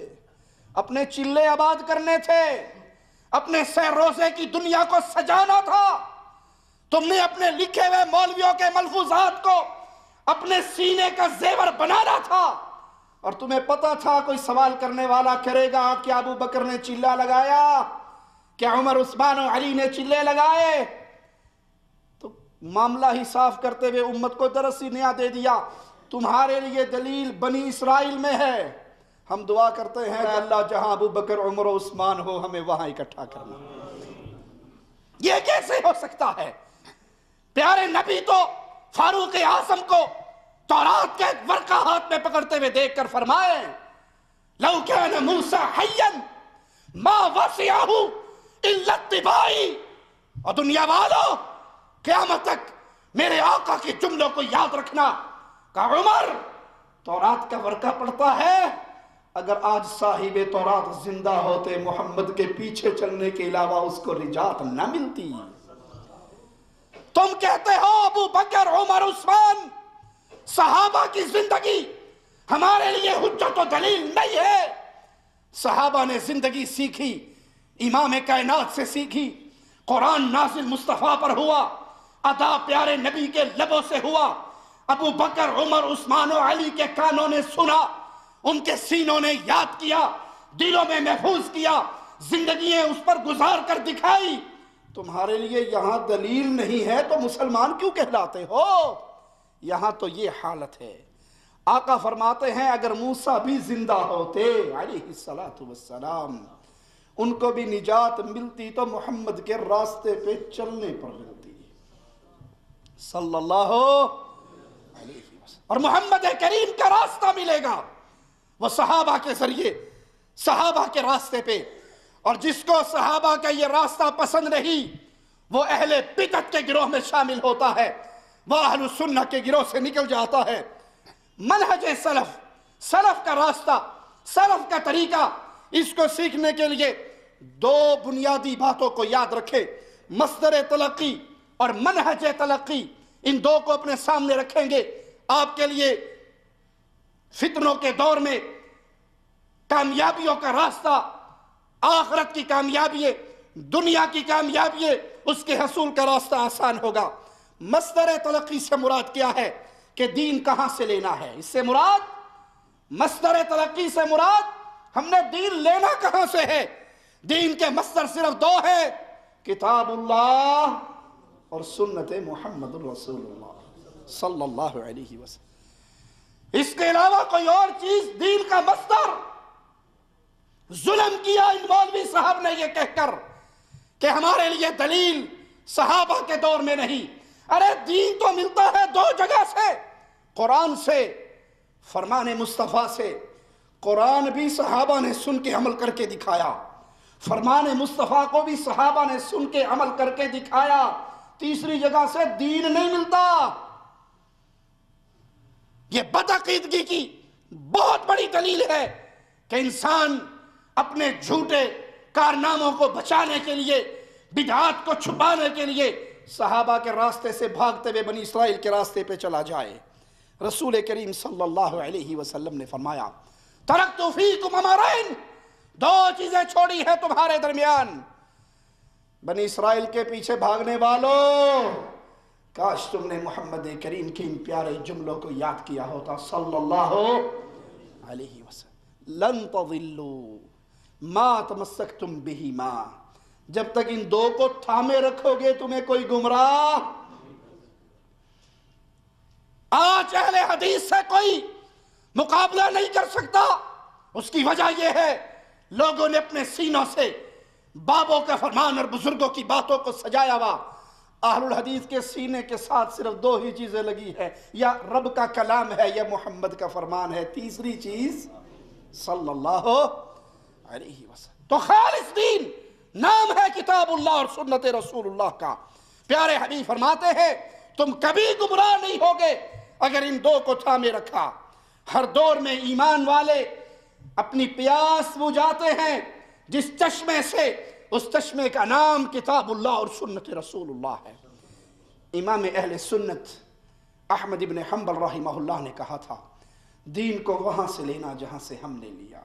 اپنے چلے آباد کرنے تھے، اپنے سہ روزے کی دنیا کو سجانا تھا. تم نے اپنے لکھے ہوئے مولویوں کے ملفوظات کو اپنے سینے کا زیور بنانا تھا. اور تمہیں پتا تھا کوئی سوال کرنے والا کرے گا کیا ابو بکر نے چلہ لگایا، کیا عمر، عثمان و علی نے چلے لگائے. تو معاملہ ہی صاف کرتے ہوئے امت کو درس ہی نیا دے دیا. تمہارے لیے دلیل بنی اسرائیل میں ہے. ہم دعا کرتے ہیں کہ اللہ جہاں ابو بکر، عمر و عثمان ہو ہمیں وہاں اکٹھا کرنا. یہ کیسے ہو سکتا ہے؟ پیارے نبی تو فاروق اعظم کو تورات کا ایک ورقہ ہاتھ میں پکڑتے ہوئے دیکھ کر فرمائے لو کان موسیٰ حیا ما وسعہ الا اتباعی. اور دنیا والو قیامت تک میرے آقا کے جملوں کو یاد رکھنا. کہا عمر تورات کا ورقہ پڑھتا ہے اگر آج صاحب تورات زندہ ہوتے محمد کے پیچھے چلنے کے علاوہ اس کو نجات نہ ملتی۔ تم کہتے ہو ابو بکر عمر عثمان صحابہ کی زندگی ہمارے لیے حجت و دلیل نہیں ہے۔ صحابہ نے زندگی سیکھی، امام کائنات سے سیکھی، قرآن نازل مصطفیٰ پر ہوا، ادا پیارے نبی کے لبوں سے ہوا، ابو بکر عمر عثمان و علی کے کانوں نے سنا، ان کے سینوں نے یاد کیا، دلوں میں محفوظ کیا، زندگییں اس پر گزار کر دکھائی۔ تمہارے لیے یہاں دلیل نہیں ہے تو مسلمان کیوں کہلاتے ہو؟ یہاں تو یہ حالت ہے۔ آقا فرماتے ہیں اگر موسیٰ بھی زندہ ہوتے علیہ السلام ان کو بھی نجات ملتی تو محمد کے راستے پہ چلنے پر ملتی صلی اللہ علیہ وسلم، اور محمد کریم کا راستہ ملے گا وہ صحابہ کے ذریعے، صحابہ کے راستے پہ۔ اور جس کو صحابہ کا یہ راستہ پسند نہیں وہ اہل بدعت کے گروہ میں شامل ہوتا ہے، وہ اہل سنہ کے گروہ سے نکل جاتا ہے۔ منہج سلف، سلف کا راستہ، سلف کا طریقہ، اس کو سیکھنے کے لیے دو بنیادی باتوں کو یاد رکھے، مصدر تلقی اور منہج تلقی، ان دو کو اپنے سامنے رکھیں گے آپ کے لیے فتنوں کے دور میں کامیابیوں کا راستہ، آخرت کی کامیابی ہے، دنیا کی کامیابی ہے، اس کے حصول کا راستہ آسان ہوگا۔ مصدر تلقی سے مراد کیا ہے کہ دین کہاں سے لینا ہے؟ اس سے مراد، مصدر تلقی سے مراد ہم نے دین لینا کہاں سے ہے؟ دین کے مصدر صرف دو ہیں، کتاب اللہ اور سنت محمد رسول اللہ صلی اللہ علیہ وسلم۔ اس کے علاوہ کوئی اور چیز دین کا مصدر۔ ظلم کیا ان مولوی صاحب نے یہ کہہ کر کہ ہمارے لیے دلیل صحابہ کے دور میں نہیں۔ ارے دین تو ملتا ہے دو جگہ سے، قرآن سے، فرمان مصطفیٰ سے۔ قرآن بھی صحابہ نے سن کے عمل کر کے دکھایا، فرمان مصطفیٰ کو بھی صحابہ نے سن کے عمل کر کے دکھایا۔ تیسری جگہ سے دین نہیں ملتا۔ یہ بدعقیدگی کی بہت بڑی دلیل ہے کہ انسان اپنے جھوٹے کارناموں کو بچانے کے لیے، بدعات کو چھپانے کے لیے صحابہ کے راستے سے بھاگتے ہوئے بنی اسرائیل کے راستے پہ چلا جائے۔ رسول کریم صلی اللہ علیہ وسلم نے فرمایا ترکت فیکم امرین، دو چیزیں چھوڑی ہیں تمہارے درمیان۔ بنی اسرائیل کے پیچھے بھاگنے والوں، کاش تم نے محمد کریم کے ان پیارے جملوں کو یاد کیا ہوتا صلی اللہ علیہ وسلم۔ لن تضلوا ما تمسکتم بہما، جب تک ان دو کو تھامے رکھو گے تمہیں کوئی گمراہ۔ آج اہل حدیث سے کوئی مقابلہ نہیں کر سکتا، اس کی وجہ یہ ہے لوگوں نے اپنے سینوں سے بابوں کا فرمان اور بزرگوں کی باتوں کو سجایا ہوا۔ اہل الحدیث کے سینے کے ساتھ صرف دو ہی چیزیں لگی ہیں، یا رب کا کلام ہے یا محمد کا فرمان ہے، تیسری چیز صلی اللہ علیہ وسلم۔ تو خالص دین نام ہے کتاب اللہ اور سنت رسول اللہ کا۔ پیارے حبیب فرماتے ہیں تم کبھی گمراہ نہیں ہوگے اگر ان دو کو تھامے رکھا۔ ہر دور میں ایمان والے اپنی پیاس بجھاتے ہیں جس چشمے سے، اس چشمے کا نام کتاب اللہ اور سنت رسول اللہ ہے۔ امام اہل سنت احمد ابن حنبل رحمہ اللہ نے کہا تھا دین کو وہاں سے لینا جہاں سے ہم نے لیا،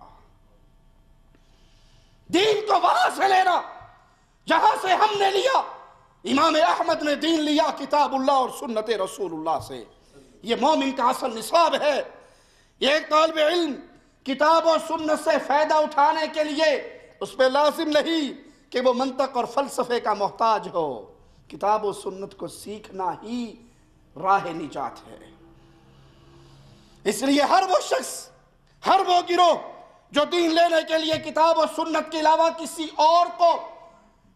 دین کو وہاں سے لینا جہاں سے ہم نے لیا۔ امام احمد نے دین لیا کتاب اللہ اور سنت رسول اللہ سے۔ یہ مومن کا اصل نصاب ہے۔ یہ ایک طالب علم کتاب و سنت سے فائدہ اٹھانے کے لیے اس پہ لازم نہیں کہ وہ منطق اور فلسفے کا محتاج ہو، کتاب و سنت کو سیکھنا ہی راہ نجات ہے۔ اس لیے ہر وہ شخص، ہر وہ گروہ جو دین لینے کے لیے کتاب و سنت کے علاوہ کسی اور کو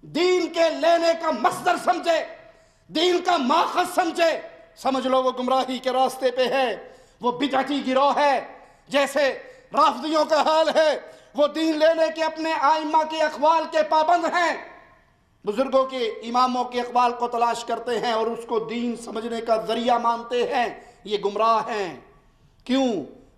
دین کے لینے کا مصدر سمجھے، دین کا ماخذ سمجھے، سمجھ لو وہ گمراہی کے راستے پہ ہے، وہ بدعتی گروہ ہے۔ جیسے رافضیوں کا حال ہے، وہ دین لینے کے اپنے آئمہ کے اقوال کے پابند ہیں، بزرگوں کے، اماموں کے اقوال کو تلاش کرتے ہیں اور اس کو دین سمجھنے کا ذریعہ مانتے ہیں۔ یہ گمراہ ہیں۔ کیوں؟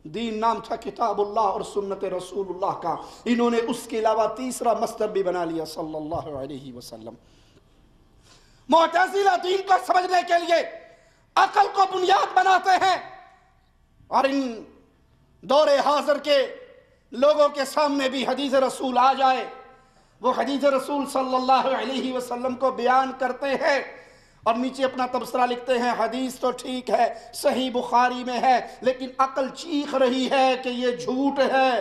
دین نام تھا کتاب اللہ اور سنت رسول اللہ کا، انہوں نے اس کے علاوہ تیسرا مصدر بھی بنا لیا صلی اللہ علیہ وسلم۔ معتزلہ دین کو سمجھنے کے لیے عقل کو بنیاد بناتے ہیں، اور ان دور حاضر کے لوگوں کے سامنے بھی حدیث رسول آ جائے، وہ حدیث رسول صلی اللہ علیہ وسلم کو بیان کرتے ہیں اور نیچے اپنا تبصرہ لکھتے ہیں حدیث تو ٹھیک ہے، صحیح بخاری میں ہے، لیکن عقل چیخ رہی ہے کہ یہ جھوٹ ہے۔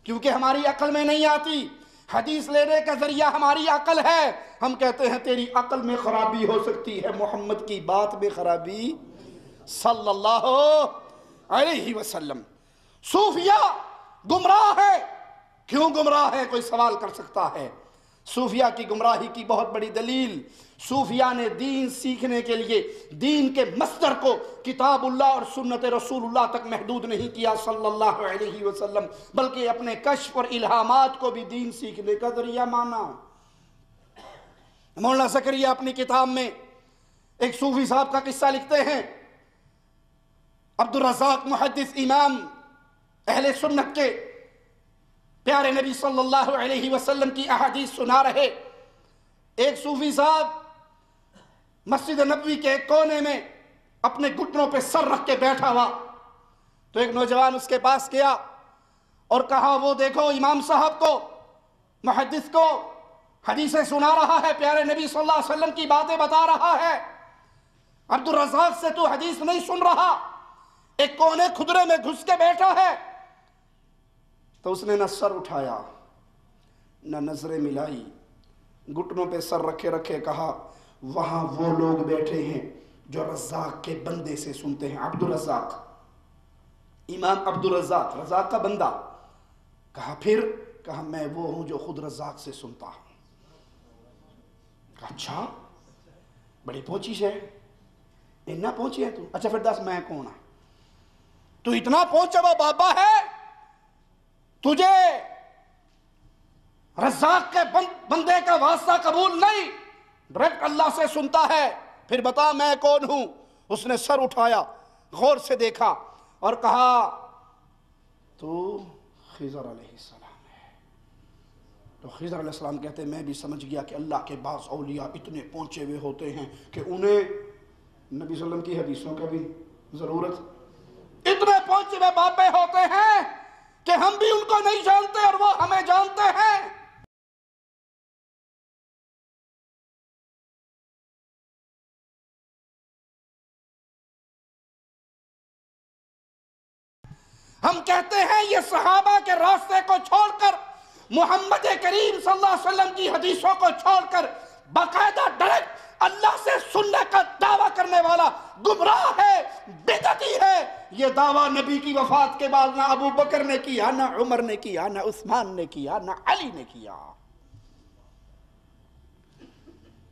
کیونکہ ہماری عقل میں نہیں آتی، حدیث لینے کا ذریعہ ہماری عقل ہے، ہم کہتے ہیں تیری عقل میں خرابی ہو سکتی ہے، محمد کی بات میں خرابی صلی اللہ علیہ وسلم۔ صوفیہ گمراہ ہے، کیوں گمراہ ہے کوئی سوال کر سکتا ہے؟ صوفیہ کی گمراہی کی بہت بڑی دلیل، صوفیہ نے دین سیکھنے کے لیے دین کے مصدر کو کتاب اللہ اور سنت رسول اللہ تک محدود نہیں کیا صلی اللہ علیہ وسلم، بلکہ اپنے کشف اور الہامات کو بھی دین سیکھنے کا ذریعہ مانا۔ مولانا زکریا اپنی کتاب میں ایک صوفی صاحب کا قصہ لکھتے ہیں، عبدالرزاق محدث امام اہل سنت کے پیارے نبی صلی اللہ علیہ وسلم کی احادیث سنا رہے، ایک صوفی صاحب مسجد نبوی کے ایک کونے میں اپنے گھٹنوں پہ سر رکھ کے بیٹھا ہوا، تو ایک نوجوان اس کے پاس گیا اور کہا وہ دیکھو امام صاحب کو، محدث کو حدیثیں سنا رہا ہے، پیارے نبی صلی اللہ علیہ وسلم کی باتیں بتا رہا ہے، عبدالرزاق سے تو حدیث نہیں سن رہا، ایک کونے کھدرے میں گھس کے بیٹھا ہے۔ تو اس نے نہ سر اٹھایا نہ نظریں ملائی، گھٹنوں پہ سر رکھے رکھے کہا وہاں وہ لوگ بیٹھے ہیں جو رزاق کے بندے سے سنتے ہیں۔ عبدالرزاق، امام عبدالرزاق، رزاق کا بندہ۔ کہا پھر؟ کہا میں وہ ہوں جو خود رزاق سے سنتا ہوں۔ کہا اچھا بڑی پہنچی ہے، اتنا پہنچی ہے تو؟ اچھا پھر دس میں کون ہوں؟ تو اتنا پہنچا ہوا بابا ہے، تجھے رزاق کے بندے کا واسطہ قبول نہیں، ڈائریکٹ اللہ سے سنتا ہے، پھر بتا میں کون ہوں؟ اس نے سر اٹھایا، غور سے دیکھا اور کہا تو خضر علیہ السلام ہے۔ تو خضر علیہ السلام کہتے ہیں میں بھی سمجھ گیا کہ اللہ کے بعض اولیاء اتنے پہنچے ہوئے ہوتے ہیں کہ انہیں نبی صلی اللہ علیہ وسلم کی حدیثوں کا بھی ضرورت، اتنے پہنچے ہوئے بابے ہوتے ہیں کہ ہم بھی ان کو نہیں جانتے اور وہ ہمیں جانتے ہیں۔ ہم کہتے ہیں یہ صحابہ کے راستے کو چھوڑ کر، محمد کریم صلی اللہ علیہ وسلم کی حدیثوں کو چھوڑ کر باقاعدہ ڈائریکٹ اللہ سے سننے کا دعویٰ کرنے والا گمراہ ہے، بدعتی ہے۔ یہ دعویٰ نبی کی وفات کے بعد نہ ابو بکر نے کیا، نہ عمر نے کیا، نہ عثمان نے کیا، نہ علی نے کیا۔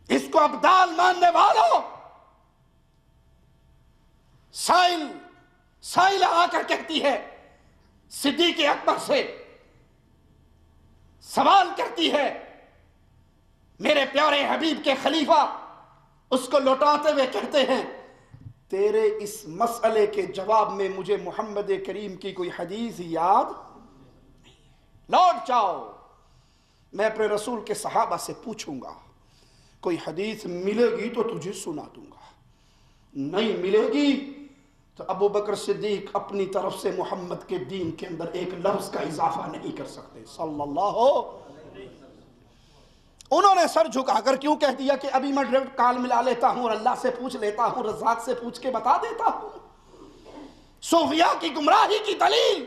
اس کو ابدال ماننے والوں، سائلہ آ کر کہتی ہے صدیق اکبر سے، سوال کرتی ہے میرے پیارے حبیب کے خلیفہ، اس کو لوٹاتے ہوئے کہتے ہیں تیرے اس مسئلے کے جواب میں مجھے محمد کریم کی کوئی حدیث یاد نہیں، لوٹ جاؤ، میں اپنے رسول کے صحابہ سے پوچھوں گا، کوئی حدیث ملے گی تو تجھے سنا دوں گا، نہیں ملے گی تو ابو بکر صدیق اپنی طرف سے محمد کے دین کے اندر ایک لفظ کا اضافہ نہیں کر سکتے صلی اللہ علیہ۔ انہوں نے سر جھکا کر کیوں کہہ دیا کہ ابھی میں ڈائریکٹ کال ملا لیتا ہوں اور اللہ سے پوچھ لیتا ہوں، رزاق سے پوچھ کے بتا دیتا ہوں۔ صوفیاء کی گمراہی کی دلیل،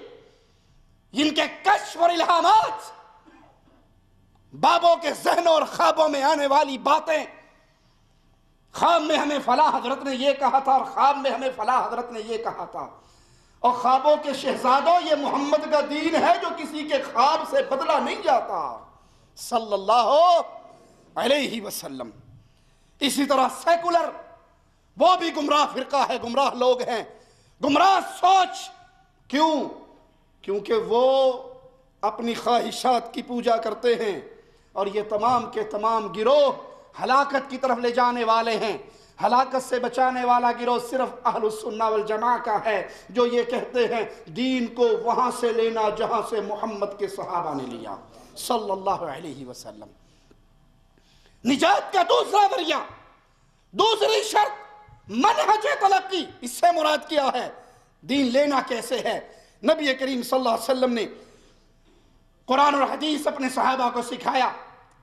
جن کے کشف اور الہامات، بابوں کے ذہنوں اور خوابوں میں آنے والی باتیں، خواب میں ہمیں فلاں حضرت نے یہ کہا تھا اور خواب میں ہمیں فلاں حضرت نے یہ کہا تھا، اور خوابوں کے شہزادوں یہ محمد کا دین ہے جو کسی کے خواب سے بدلا نہیں جاتا صلی اللہ علیہ وسلم۔ اسی طرح سیکولر، وہ بھی گمراہ فرقہ ہے، گمراہ لوگ ہیں، گمراہ سوچ۔ کیوں؟ کیونکہ وہ اپنی خواہشات کی پوجا کرتے ہیں، اور یہ تمام کے تمام گروہ ہلاکت کی طرف لے جانے والے ہیں۔ ہلاکت سے بچانے والا گروہ صرف اہل السنہ والجماعہ کا ہے، جو یہ کہتے ہیں دین کو وہاں سے لینا جہاں سے محمد کے صحابہ نے لیا صلی اللہ علیہ وسلم۔ نجات کا دوسرا ذریعہ، دوسری شرط منہج تلقی، اس سے مراد کیا ہے؟ دین لینا کیسے ہے؟ نبی کریم صلی اللہ علیہ وسلم نے قرآن اور حدیث اپنے صحابہ کو سکھایا۔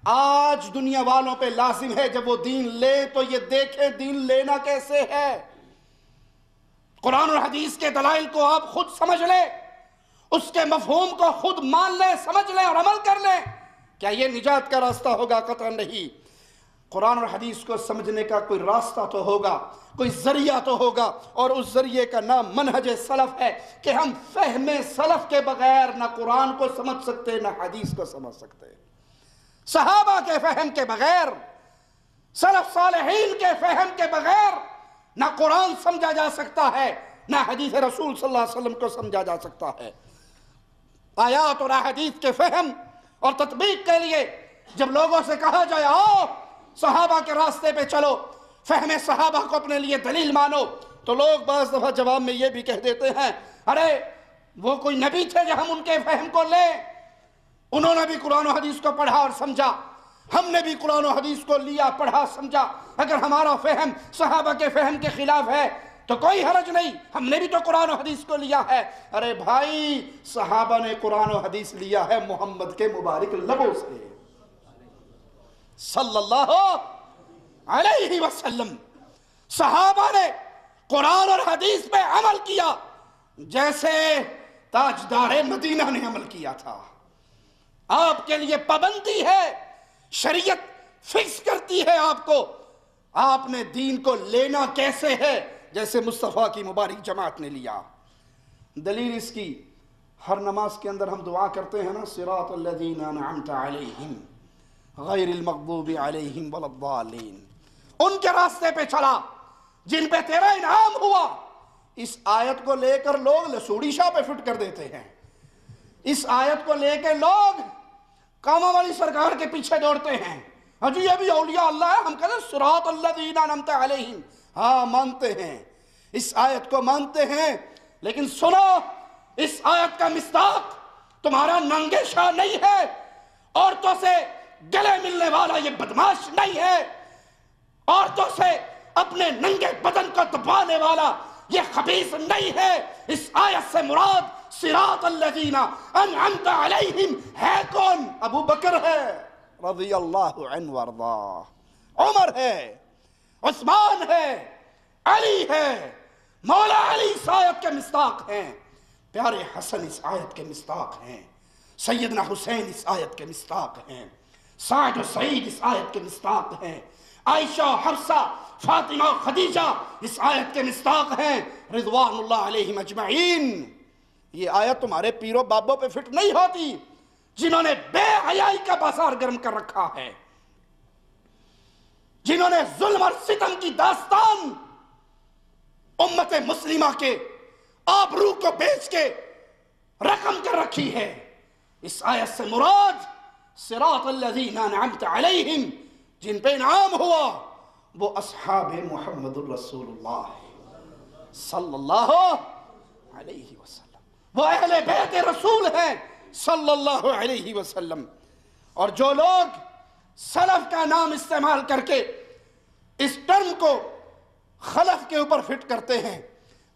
آج دنیا والوں پہ لازم ہے جب وہ دین لے تو یہ دیکھیں دین لینا کیسے ہے۔ قرآن اور حدیث کے دلائل کو آپ خود سمجھ لیں، اس کے مفہوم کو خود مان لیں، سمجھ لیں اور عمل کر لیں۔ کیا یہ نجات کا راستہ ہوگا؟ قطعاً نہیں۔ قرآن اور حدیث کو سمجھنے کا کوئی راستہ تو ہوگا، کوئی ذریعہ تو ہوگا، اور اس ذریعے کا نام منہج سلف ہے کہ ہم فہم سلف کے بغیر نہ قرآن کو سمجھ سکتے نہ حدیث کو سمجھ سکتے۔ صحابہ کے فہم کے بغیر، سلف صالحین کے فہم کے بغیر نہ قرآن سمجھا جا سکتا ہے نہ حدیث رسول صلی اللہ علیہ وسلم کو سمجھا جا سکتا ہے۔ آیات اور احادیث کے فہم اور تطبیق کے لیے جب لوگوں سے کہا جائے آؤ صحابہ کے راستے پہ چلو، فہم صحابہ کو اپنے لیے دلیل مانو، تو لوگ بعض دفعہ جواب میں یہ بھی کہہ دیتے ہیں ارے وہ کوئی نبی تھے جو ہم ان کے فہم کو لیں، انہوں نے بھی قرآن و حدیث کو پڑھا اور سمجھا، ہم نے بھی قرآن و حدیث کو لیا، پڑھا، سمجھا، اگر ہمارا فہم صحابہ کے فہم کے خلاف ہے تو کوئی حرج نہیں، ہم نے بھی تو قرآن و حدیث کو لیا ہے۔ ارے بھائی، صحابہ نے قرآن و حدیث لیا ہے محمد کے مبارک لبوں سے صلی اللہ علیہ وسلم۔ صحابہ نے قرآن اور حدیث پہ عمل کیا جیسے تاجدار مدینہ نے عمل کیا تھا۔ آپ کے لیے پابندی ہے، شریعت فکس کرتی ہے آپ کو، آپ نے دین کو لینا کیسے ہے، جیسے مصطفیٰ کی مبارک جماعت نے لیا۔ دلیل اس کی ہر نماز کے اندر ہم دعا کرتے ہیں نا، صراط الذین انعمت علیہم غیر المغضوب علیہم ولا الضالین، ان کے راستے پہ چلا جن پہ تیرا انعام ہوا۔ اس آیت کو لے کر لوگ لسوڑی شاہ پہ فٹ کر دیتے ہیں، اس آیت کو لے کے لوگ کاما والی سرکار کے پیچھے دوڑتے ہیں، ہاں جی یہ بھی اولیاء اللہ ہے، ہم کہتے ہیں صراط الذین انعمت علیہم، ہاں مانتے ہیں، اس آیت کو مانتے ہیں، لیکن سنو اس آیت کا مصداق تمہارا ننگے شاہ نہیں ہے، عورتوں سے گلے ملنے والا یہ بدماش نہیں ہے، عورتوں سے اپنے ننگے بدن کو دبانے والا یہ خبیث نہیں ہے۔ اس آیت سے مراد صراط الذین انعمت علیہم ہے کون؟ ابو بکر ہے رضی اللہ عنہ وارضاہ، عمر ہے، عثمان ہے، علی ہے، مولا علی اس آیت کے مصداق ہیں، پیارے حسن اس آیت کے مصداق ہیں، سیدنا حسین اس آیت کے مصداق ہیں، سعد و سعید اس آیت کے مصداق ہیں، عائشہ، حفصہ، فاطمہ، خدیجہ اس آیت کے مصداق ہیں رضوان اللہ علیہم اجمعین۔ یہ آیت تمہارے پیرو بابوں پہ فٹ نہیں ہوتی جنہوں نے بے حیائی کا بازار گرم کر رکھا ہے، جنہوں نے ظلم اور ستم کی داستان امت مسلمہ کے آبرو کو بیچ کے رقم کر رکھی ہے۔ اس آیت سے مراد صراط الذین انعمت علیہم، جن پہ انعام ہوا وہ اصحاب محمد الرسول اللہ صلی اللہ علیہ وسلم، وہ اہل بیت رسول ہیں صلی اللہ علیہ وسلم۔ اور جو لوگ سلف کا نام استعمال کر کے اس ٹرم کو خلف کے اوپر فٹ کرتے ہیں،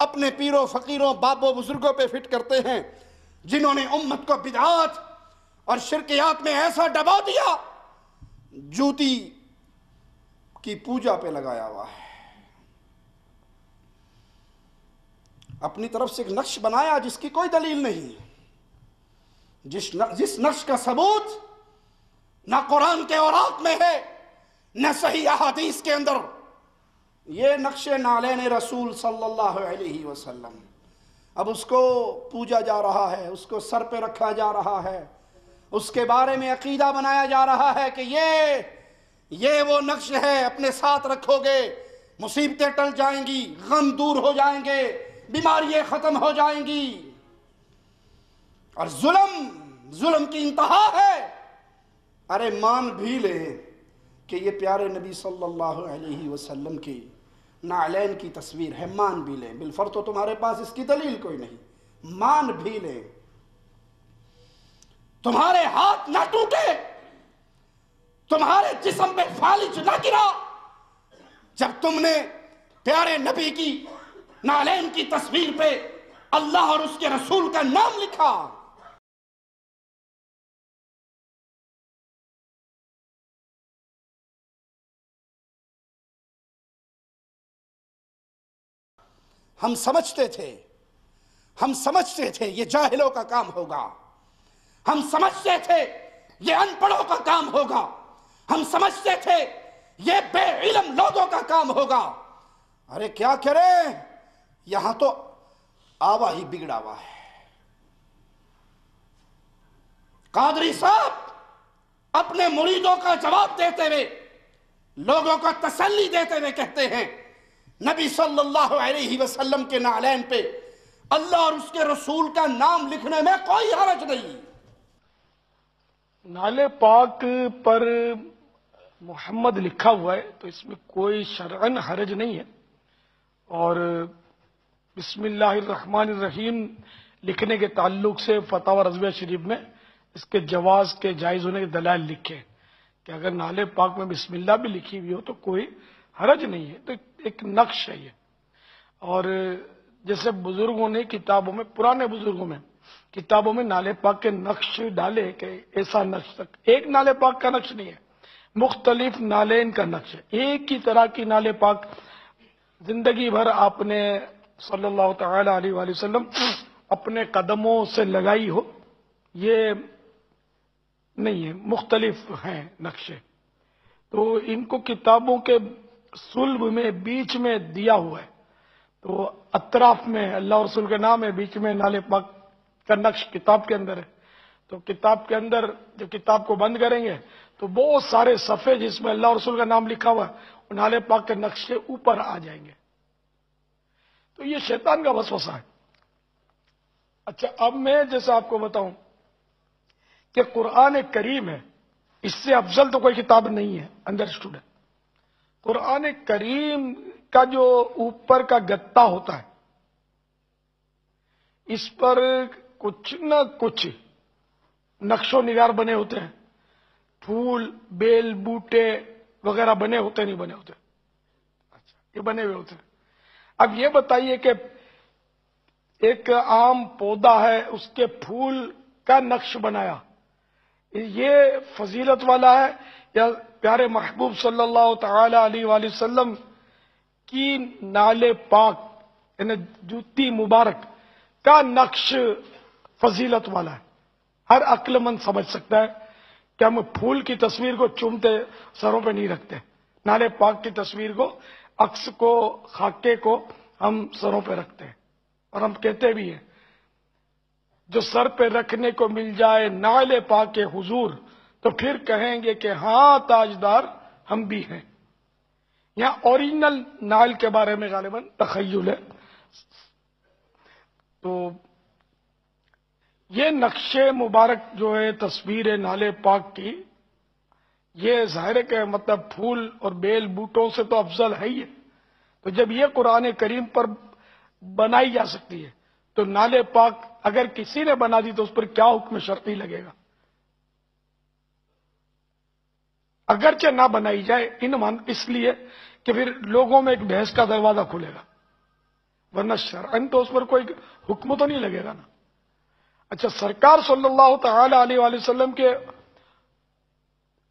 اپنے پیروں، فقیروں، بابوں، بزرگوں پہ فٹ کرتے ہیں، جنہوں نے امت کو بدعات اور شرکیات میں ایسا ڈبو دیا جوتی کی پوجا پہ لگایا ہوا ہے، اپنی طرف سے ایک نقش بنایا جس کی کوئی دلیل نہیں، جس نقش کا ثبوت نہ قرآن کے اوراق میں ہے نہ صحیح احادیث کے اندر۔ یہ نقش نالین رسول صلی اللہ علیہ وسلم، اب اس کو پوجا جا رہا ہے، اس کو سر پہ رکھا جا رہا ہے، اس کے بارے میں عقیدہ بنایا جا رہا ہے کہ یہ وہ نقش ہے، اپنے ساتھ رکھو گے مصیبتیں ٹل جائیں گی، غم دور ہو جائیں گے، بیماریاں ختم ہو جائیں گی۔ اور ظلم کی انتہا ہے ارے مان بھی لیں کہ یہ پیارے نبی صلی اللہ علیہ وسلم کی نعلین کی تصویر ہے، مان بھی لیں، بالفرض تو تمہارے پاس اس کی دلیل کوئی نہیں، مان بھی لیں، تمہارے ہاتھ نہ ٹوٹے، تمہارے جسم پہ فالج نہ گرا جب تم نے پیارے نبی کی نعلین کی تصویر پہ اللہ اور اس کے رسول کا نام لکھا۔ ہم سمجھتے تھے یہ جاہلوں کا کام ہوگا، ہم سمجھتے تھے یہ ان پڑھوں کا کام ہوگا، ہم سمجھتے تھے یہ بے علم لوگوں کا کام ہوگا۔ ارے کیا کریں، یہاں تو آوا ہی بگڑا ہوا ہے۔ قادری صاحب اپنے مریدوں کا جواب دیتے ہوئے، لوگوں کو تسلی دیتے ہوئے کہتے ہیں نبی صلی اللہ علیہ وسلم کے نعلین پہ اللہ اور اس کے رسول کا نام لکھنے میں کوئی حرج نہیں۔ نالے پاک پر محمد لکھا ہوا ہے تو اس میں کوئی شرعن حرج نہیں ہے، اور بسم اللہ الرحمن الرحیم لکھنے کے تعلق سے فتاوی رضویہ شریف میں اس کے جواز کے جائز ہونے کے دلائل لکھے کہ اگر نالے پاک میں بسم اللہ بھی لکھی ہوئی ہو تو کوئی حرج نہیں ہے، تو ایک نقش ہے یہ۔ اور جیسے بزرگوں نے کتابوں میں، پرانے بزرگوں میں کتابوں میں نالے پاک کے نقش ڈالے کہ ایسا نقش تک، ایک نالے پاک کا نقش نہیں ہے، مختلف نالین کا نقش ہے، ایک ہی طرح کی نالے پاک زندگی بھر آپ نے صلی اللہ تعالی علیہ وآلہ وسلم اپنے قدموں سے لگائی ہو، یہ نہیں ہے، مختلف ہیں نقشے۔ تو ان کو کتابوں کے صلب میں بیچ میں دیا ہوا ہے، تو اطراف میں اللہ اور رسول کے نام ہے، بیچ میں نالے پاک کا نقش کتاب کے اندر ہے۔ تو کتاب کے اندر جب کتاب کو بند کریں گے تو بہت سارے صفحے جس میں اللہ اور رسول کا نام لکھا ہوا ہے وہ نالے پاک کے نقش کے اوپر آ جائیں گے۔ تو یہ شیطان کا وسوسہ ہے۔ اچھا، اب میں جیسے آپ کو بتاؤں کہ قرآن کریم ہے، اس سے افضل تو کوئی کتاب نہیں ہے، انڈرسٹوڈ ہے۔ قرآن کریم کا جو اوپر کا گتا ہوتا ہے اس پر کچھ نہ کچھ نقش و نگار بنے ہوتے ہیں، پھول، بیل، بوٹے وغیرہ بنے ہوتے نہیں بنے ہوتے؟ اچھا، یہ بنے ہوئے ہوتے ہیں۔ اب یہ بتائیے کہ ایک عام پودا ہے، اس کے پھول کا نقش بنایا، یہ فضیلت والا ہے یا پیارے محبوب صلی اللہ تعالی علیہ وآلہ وسلم کی نالے پاک یعنی جوتی مبارک کا نقش فضیلت والا ہے؟ ہر عقل مند سمجھ سکتا ہے کہ ہم پھول کی تصویر کو چومتے سروں پہ نہیں رکھتے، نالے پاک کی تصویر کو، عکس کو، خاکے کو ہم سروں پہ رکھتے ہیں، اور ہم کہتے بھی ہیں جو سر پہ رکھنے کو مل جائے نالے پاک کے حضور تو پھر کہیں گے کہ ہاں تاجدار ہم بھی ہیں۔ یہاں اوریجنل نال کے بارے میں غالباً تخیل ہے۔ تو یہ نقش مبارک جو ہے تصویر نالے پاک کی، یہ ظاہر ہے کہ مطلب پھول اور بیل بوٹوں سے تو افضل ہے ہی ہے۔ تو جب یہ قرآن کریم پر بنائی جا سکتی ہے تو نالے پاک اگر کسی نے بنا دی تو اس پر کیا حکم شرعی لگے گا؟ اگرچہ نہ بنائی جائے اس لیے کہ پھر لوگوں میں ایک بحث کا دروازہ کھلے گا، ورنہ شرعن تو اس پر کوئی حکم تو نہیں لگے گا نا۔ اچھا، سرکار صلی اللہ تعالی علیہ وآلہ وسلم کے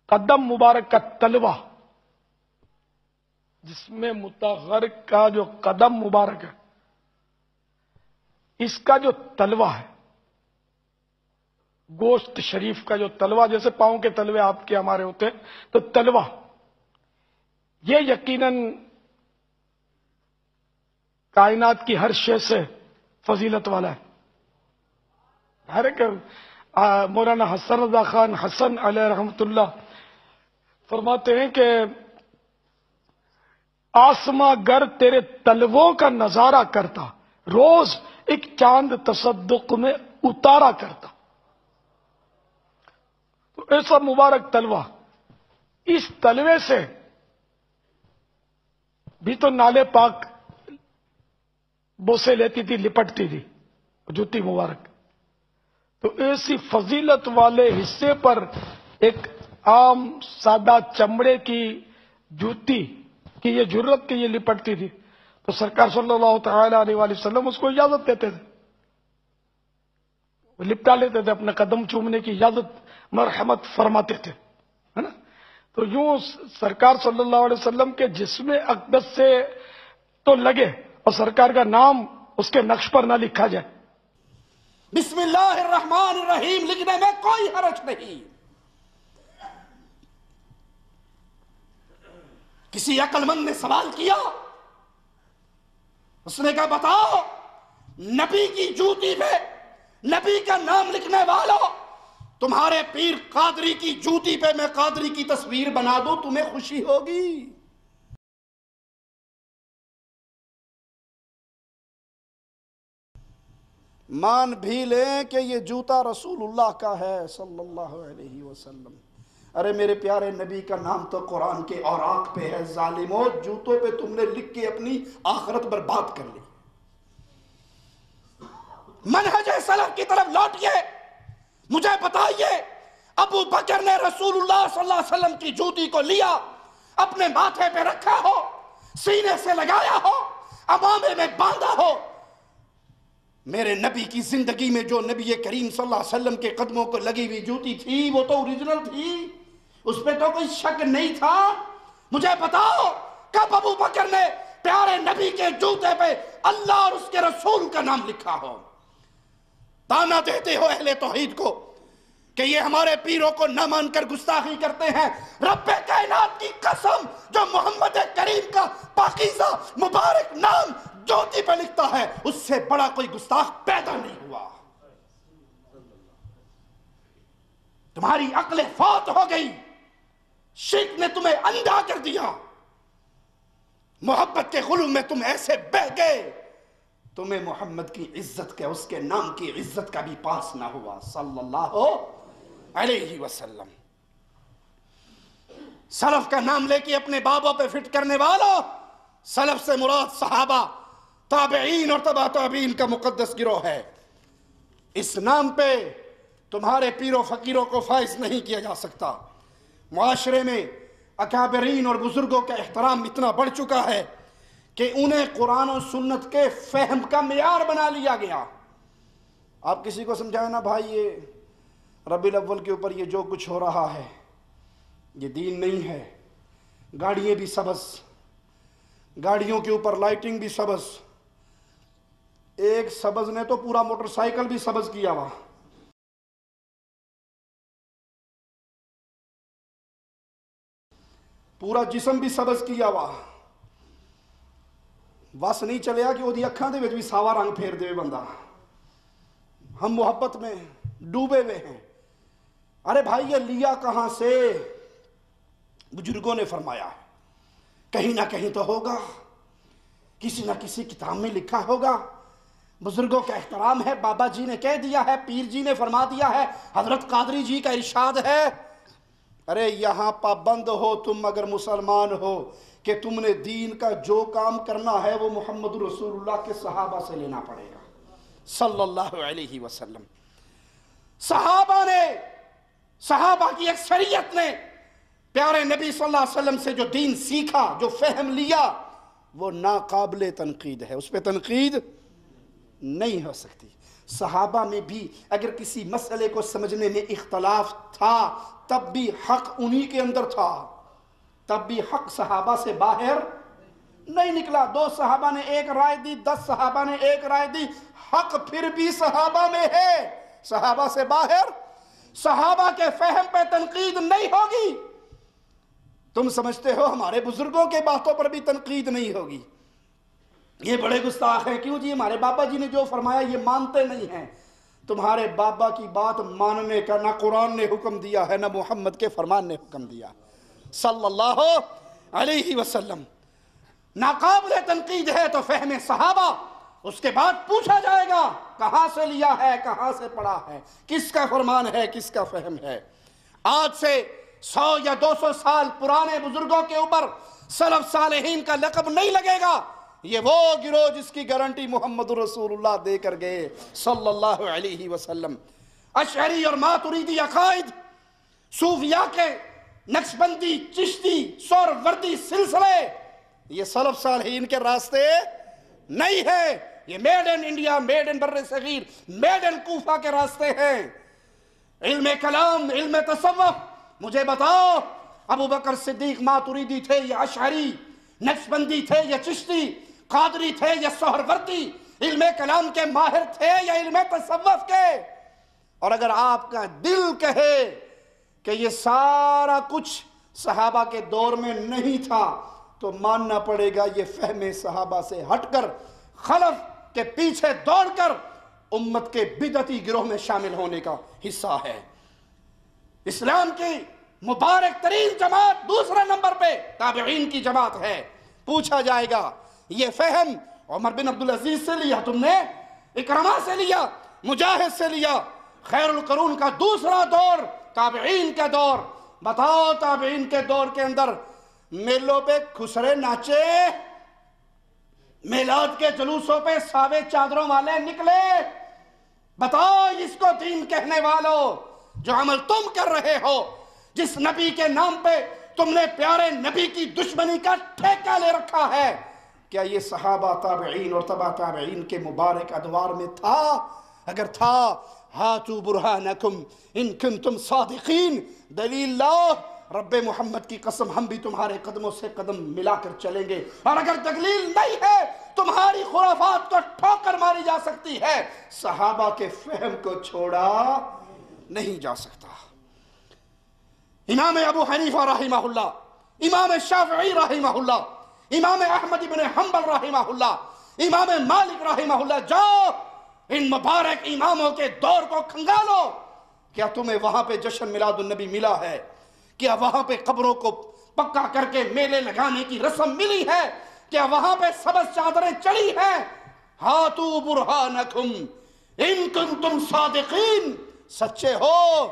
قدم مبارک کا تلوہ، جس میں متغر کا جو قدم مبارک ہے، اس کا جو تلوہ ہے، گوشت شریف کا جو تلوہ، جیسے پاؤں کے تلوے آپ کے ہمارے ہوتے ہیں، تو تلوہ یہ یقیناً کائنات کی ہر شے سے فضیلت والا ہے۔ ہر ایک مولانا حسن رضا خان حسن علیہ رحمت اللہ فرماتے ہیں کہ آسماں گر تیرے تلووں کا نظارہ کرتا، روز ایک چاند تصدق میں اتارا کرتا۔ تو ایسا مبارک تلوہ، اس تلوے سے بھی تو نالے پاک بوسے لیتی تھی، لپٹتی تھی جوتی مبارک. تو ایسی فضیلت والے حصے پر ایک عام سادہ چمڑے کی جوتی کی یہ جرت کہ یہ لپٹتی تھی، تو سرکار صلی اللہ تعالی علیہ وآلہ وسلم اس کو اجازت دیتے تھے، وہ لپٹا لیتے تھے، اپنے قدم چومنے کی اجازت مرحمت فرماتے تھے، ہے نا. تو یوں سرکار صلی اللہ علیہ وسلم کے جسم اقدس سے تو لگے اور سرکار کا نام اس کے نقش پر نہ لکھا جائے. بسم اللہ الرحمن الرحیم لکھنے میں کوئی حرج نہیں. کسی عقل مند نے سوال کیا، اس نے کہا بتاؤ نبی کی جوتی پہ نبی کا نام لکھنے والوں، تمہارے پیر قادری کی جوتی پہ میں قادری کی تصویر بنا دوں تمہیں خوشی ہوگی؟ مان بھی لیں کہ یہ جوتا رسول اللہ کا ہے صلی اللہ علیہ وسلم. ارے میرے پیارے نبی کا نام تو قرآن کے اوراق پہ ہے، ظالموں جوتوں پہ تم نے لکھ کے اپنی آخرت برباد کر لی. منہج سلف کی طرف لوٹئے، مجھے بتائیے ابو بکر نے رسول اللہ صلی اللہ علیہ وسلم کی جوتی کو لیا، اپنے ماتھے پہ رکھا ہو، سینے سے لگایا ہو، امامے میں باندھا ہو. میرے نبی کی زندگی میں جو نبی کریم صلی اللہ علیہ وسلم کے قدموں کو لگی ہوئی جوتی تھی وہ تو اوریجنل تھی، اس پہ تو کوئی شک نہیں تھا. مجھے بتاؤ کب ابو بکر نے پیارے نبی کے جوتے پہ اللہ اور اس کے رسول کا نام لکھا ہو؟ تانا دیتے ہو اہل توحید کو کہ یہ ہمارے پیروں کو نہ مان کر گستاخی کرتے ہیں. رب کائنات کی قسم جو محمد کریم کا پاکیزہ مبارک نام جوتی پہ لکھتا ہے اس سے بڑا کوئی گستاخ پیدا نہیں ہوا. تمہاری عقل فوت ہو گئی، شرک نے تمہیں اندھا کر دیا، محبت کے غلو میں تم ایسے بہہ گئے تمہیں محمد کی عزت کے اس کے نام کی عزت کا بھی پاس نہ ہوا صلی اللہ علیہ وسلم. سلف کا نام لے کے اپنے بابوں پہ فٹ کرنے والوں، سلف سے مراد صحابہ، تابعین اور تبع تابعین کا مقدس گروہ ہے. اس نام پہ تمہارے پیروں فقیروں کو فائز نہیں کیا جا سکتا. معاشرے میں اکابرین اور بزرگوں کا احترام اتنا بڑھ چکا ہے کہ انہیں قرآن و سنت کے فہم کا معیار بنا لیا گیا. آپ کسی کو سمجھائیں نا بھائی یہ ربیع الاول کے اوپر یہ جو کچھ ہو رہا ہے یہ دین نہیں ہے. گاڑیاں بھی سبز، گاڑیوں کے اوپر لائٹنگ بھی سبز، ایک سبز نے تو پورا موٹر سائیکل بھی سبز کیا ہوا. پورا جسم بھی سبز کیا ہوا. بس نہیں چلیا کہ وہ اکھاں دے وچ بھی ساوا رنگ پھیر دے بندہ. ہم محبت میں ڈوبے ہوئے ہیں. ارے بھائی یہ لیا کہاں سے؟ بزرگوں نے فرمایا کہیں نہ کہیں تو ہوگا، کسی نہ کسی کتاب میں لکھا ہوگا. بزرگوں کا احترام ہے، بابا جی نے کہہ دیا ہے، پیر جی نے فرما دیا ہے، حضرت قادری جی کا ارشاد ہے. ارے یہاں پابند ہو تم اگر مسلمان ہو کہ تم نے دین کا جو کام کرنا ہے وہ محمد رسول اللہ کے صحابہ سے لینا پڑے گا صلی اللہ علیہ وسلم. صحابہ کی اکثریت نے پیارے نبی صلی اللہ علیہ وسلم سے جو دین سیکھا، جو فہم لیا، وہ ناقابل تنقید ہے، اس پہ تنقید نہیں ہو سکتی. صحابہ میں بھی اگر کسی مسئلے کو سمجھنے میں اختلاف تھا تب بھی حق انہی کے اندر تھا، تب بھی حق صحابہ سے باہر نہیں نکلا. 2 صحابہ نے ایک رائے دی، 10 صحابہ نے ایک رائے دی، حق پھر بھی صحابہ میں ہے، صحابہ سے باہر. صحابہ کے فہم پہ تنقید نہیں ہوگی. تم سمجھتے ہو ہمارے بزرگوں کے باتوں پر بھی تنقید نہیں ہوگی، یہ بڑے گستاخ ہیں. کیوں جی؟ ہمارے بابا جی نے جو فرمایا یہ مانتے نہیں ہیں. تمہارے بابا کی بات ماننے کا نہ قرآن نے حکم دیا ہے نہ محمد کے فرمان نے حکم دیا صلی اللہ علیہ وسلم. ناقابل تنقید ہے تو فہم صحابہ. اس کے بعد پوچھا جائے گا کہاں سے لیا ہے، کہاں سے پڑھا ہے، کس کا فرمان ہے، کس کا فہم ہے. آج سے 100 یا 200 سال پرانے بزرگوں کے اوپر سلف صالحین کا لقب نہیں لگے گا. یہ وہ گروہ جس کی گارنٹی محمد رسول اللہ دے کر گئے صلی اللہ علیہ وسلم. اشعری اور ماتریدی عقائد، صوفیاء کے نقشبندی، چشتی، سہروردی سلسلے، یہ سلف صالحین کے راستے نہیں ہے. یہ made in India, made in بر صغیر، میڈ ان کوفہ کے راستے ہیں. علم کلام، علم تصوف، مجھے بتاؤ ابو بکر صدیق ماتریدی تھے یا اشعری، نقشبندی تھے یا چشتی، قادری تھے یا سہروردی، علم کلام کے ماہر تھے یا علم تصوف کے؟ اور اگر آپ کا دل کہے کہ یہ سارا کچھ صحابہ کے دور میں نہیں تھا تو ماننا پڑے گا یہ فہم صحابہ سے ہٹ کر خلف کے پیچھے دوڑ کر امت کے بدعتی گروہ میں شامل ہونے کا حصہ ہے. اسلام کی مبارک ترین جماعت دوسرے نمبر پہ تابعین کی جماعت ہے. پوچھا جائے گا یہ فہم عمر بن عبدالعزیز سے لیا تم نے، اکرمہ سے لیا، مجاہد سے لیا، خیر القرون کا دوسرا دور تابعین کا دور. بتاؤ تابعین کے دور کے اندر میلوں پہ خسرے ناچے، میلاد کے جلوسوں پہ ساوے چادروں والے نکلے؟ بتاؤ اس کو دین کہنے والوں، جو عمل تم کر رہے ہو، جس نبی کے نام پہ تم نے پیارے نبی کی دشمنی کا ٹھیکہ لے رکھا ہے، کیا یہ صحابہ تابعین اور تبع تابعین کے مبارک ادوار میں تھا؟ اگر تھا ہاتو برہانکم ان کنتم صادقین، دلیل لاؤ. رب محمد کی قسم ہم بھی تمہارے قدموں سے قدم ملا کر چلیں گے. اور اگر دلیل نہیں ہے، تمہاری خرافات کو ٹھوکر ماری جا سکتی ہے، صحابہ کے فہم کو چھوڑا نہیں جا سکتا. امام ابو حنیفہ رحمہ اللہ، امام شافعی رحمہ اللہ، امام احمد بن حنبل رحمہ اللہ، امام مالک رحمہ اللہ، جاؤ ان مبارک اماموں کے دور کو کھنگالو. کیا تمہیں وہاں پہ جشن میلاد النبی ملا ہے؟ کیا وہاں پہ قبروں کو پکا کر کے میلے لگانے کی رسم ملی ہے؟ کیا وہاں پہ سبز چادریں چڑھی ہیں؟ ہاتو برہانکم ان کنتم صادقین، سچے ہو.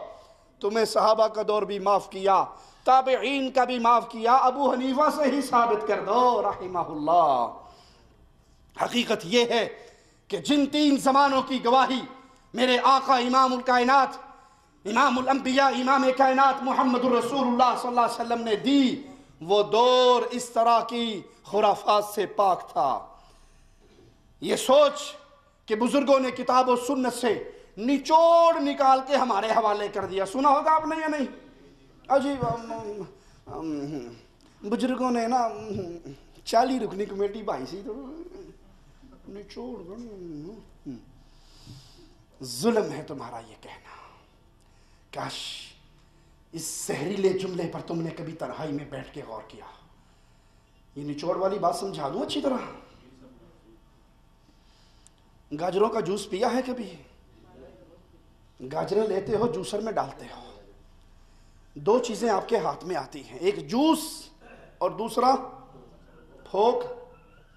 تمہیں صحابہ کا دور بھی معاف کیا، تابعین کا بھی معاف کیا، ابو حنیفہ سے ہی ثابت کر دو رحمہ اللہ. حقیقت یہ ہے کہ جن 3 زمانوں کی گواہی میرے آقا امام الکائنات، امام الانبیاء، امام کائنات محمد الرسول اللہ صلی اللہ علیہ وسلم نے دی، وہ دور اس طرح کی خرافات سے پاک تھا. یہ سوچ کہ بزرگوں نے کتاب و سنت سے نچوڑ نکال کے ہمارے حوالے کر دیا، سنا ہوگا آپ نے یا نہیں؟ عجیب بزرگوں نے نا 40 رکنی کمیٹی بھائی سی تو نچوڑ. ظلم ہے تمہارا یہ کہنا. کاش اس زہریلے جملے پر تم نے کبھی تنہائی میں بیٹھ کے غور کیا. یہ نچوڑ والی بات سمجھا دوں اچھی طرح. گاجروں کا جوس پیا ہے کبھی؟ گاجریں لیتے ہو، جوسر میں ڈالتے ہو، 2 چیزیں آپ کے ہاتھ میں آتی ہیں، ایک جوس اور دوسرا پھوک.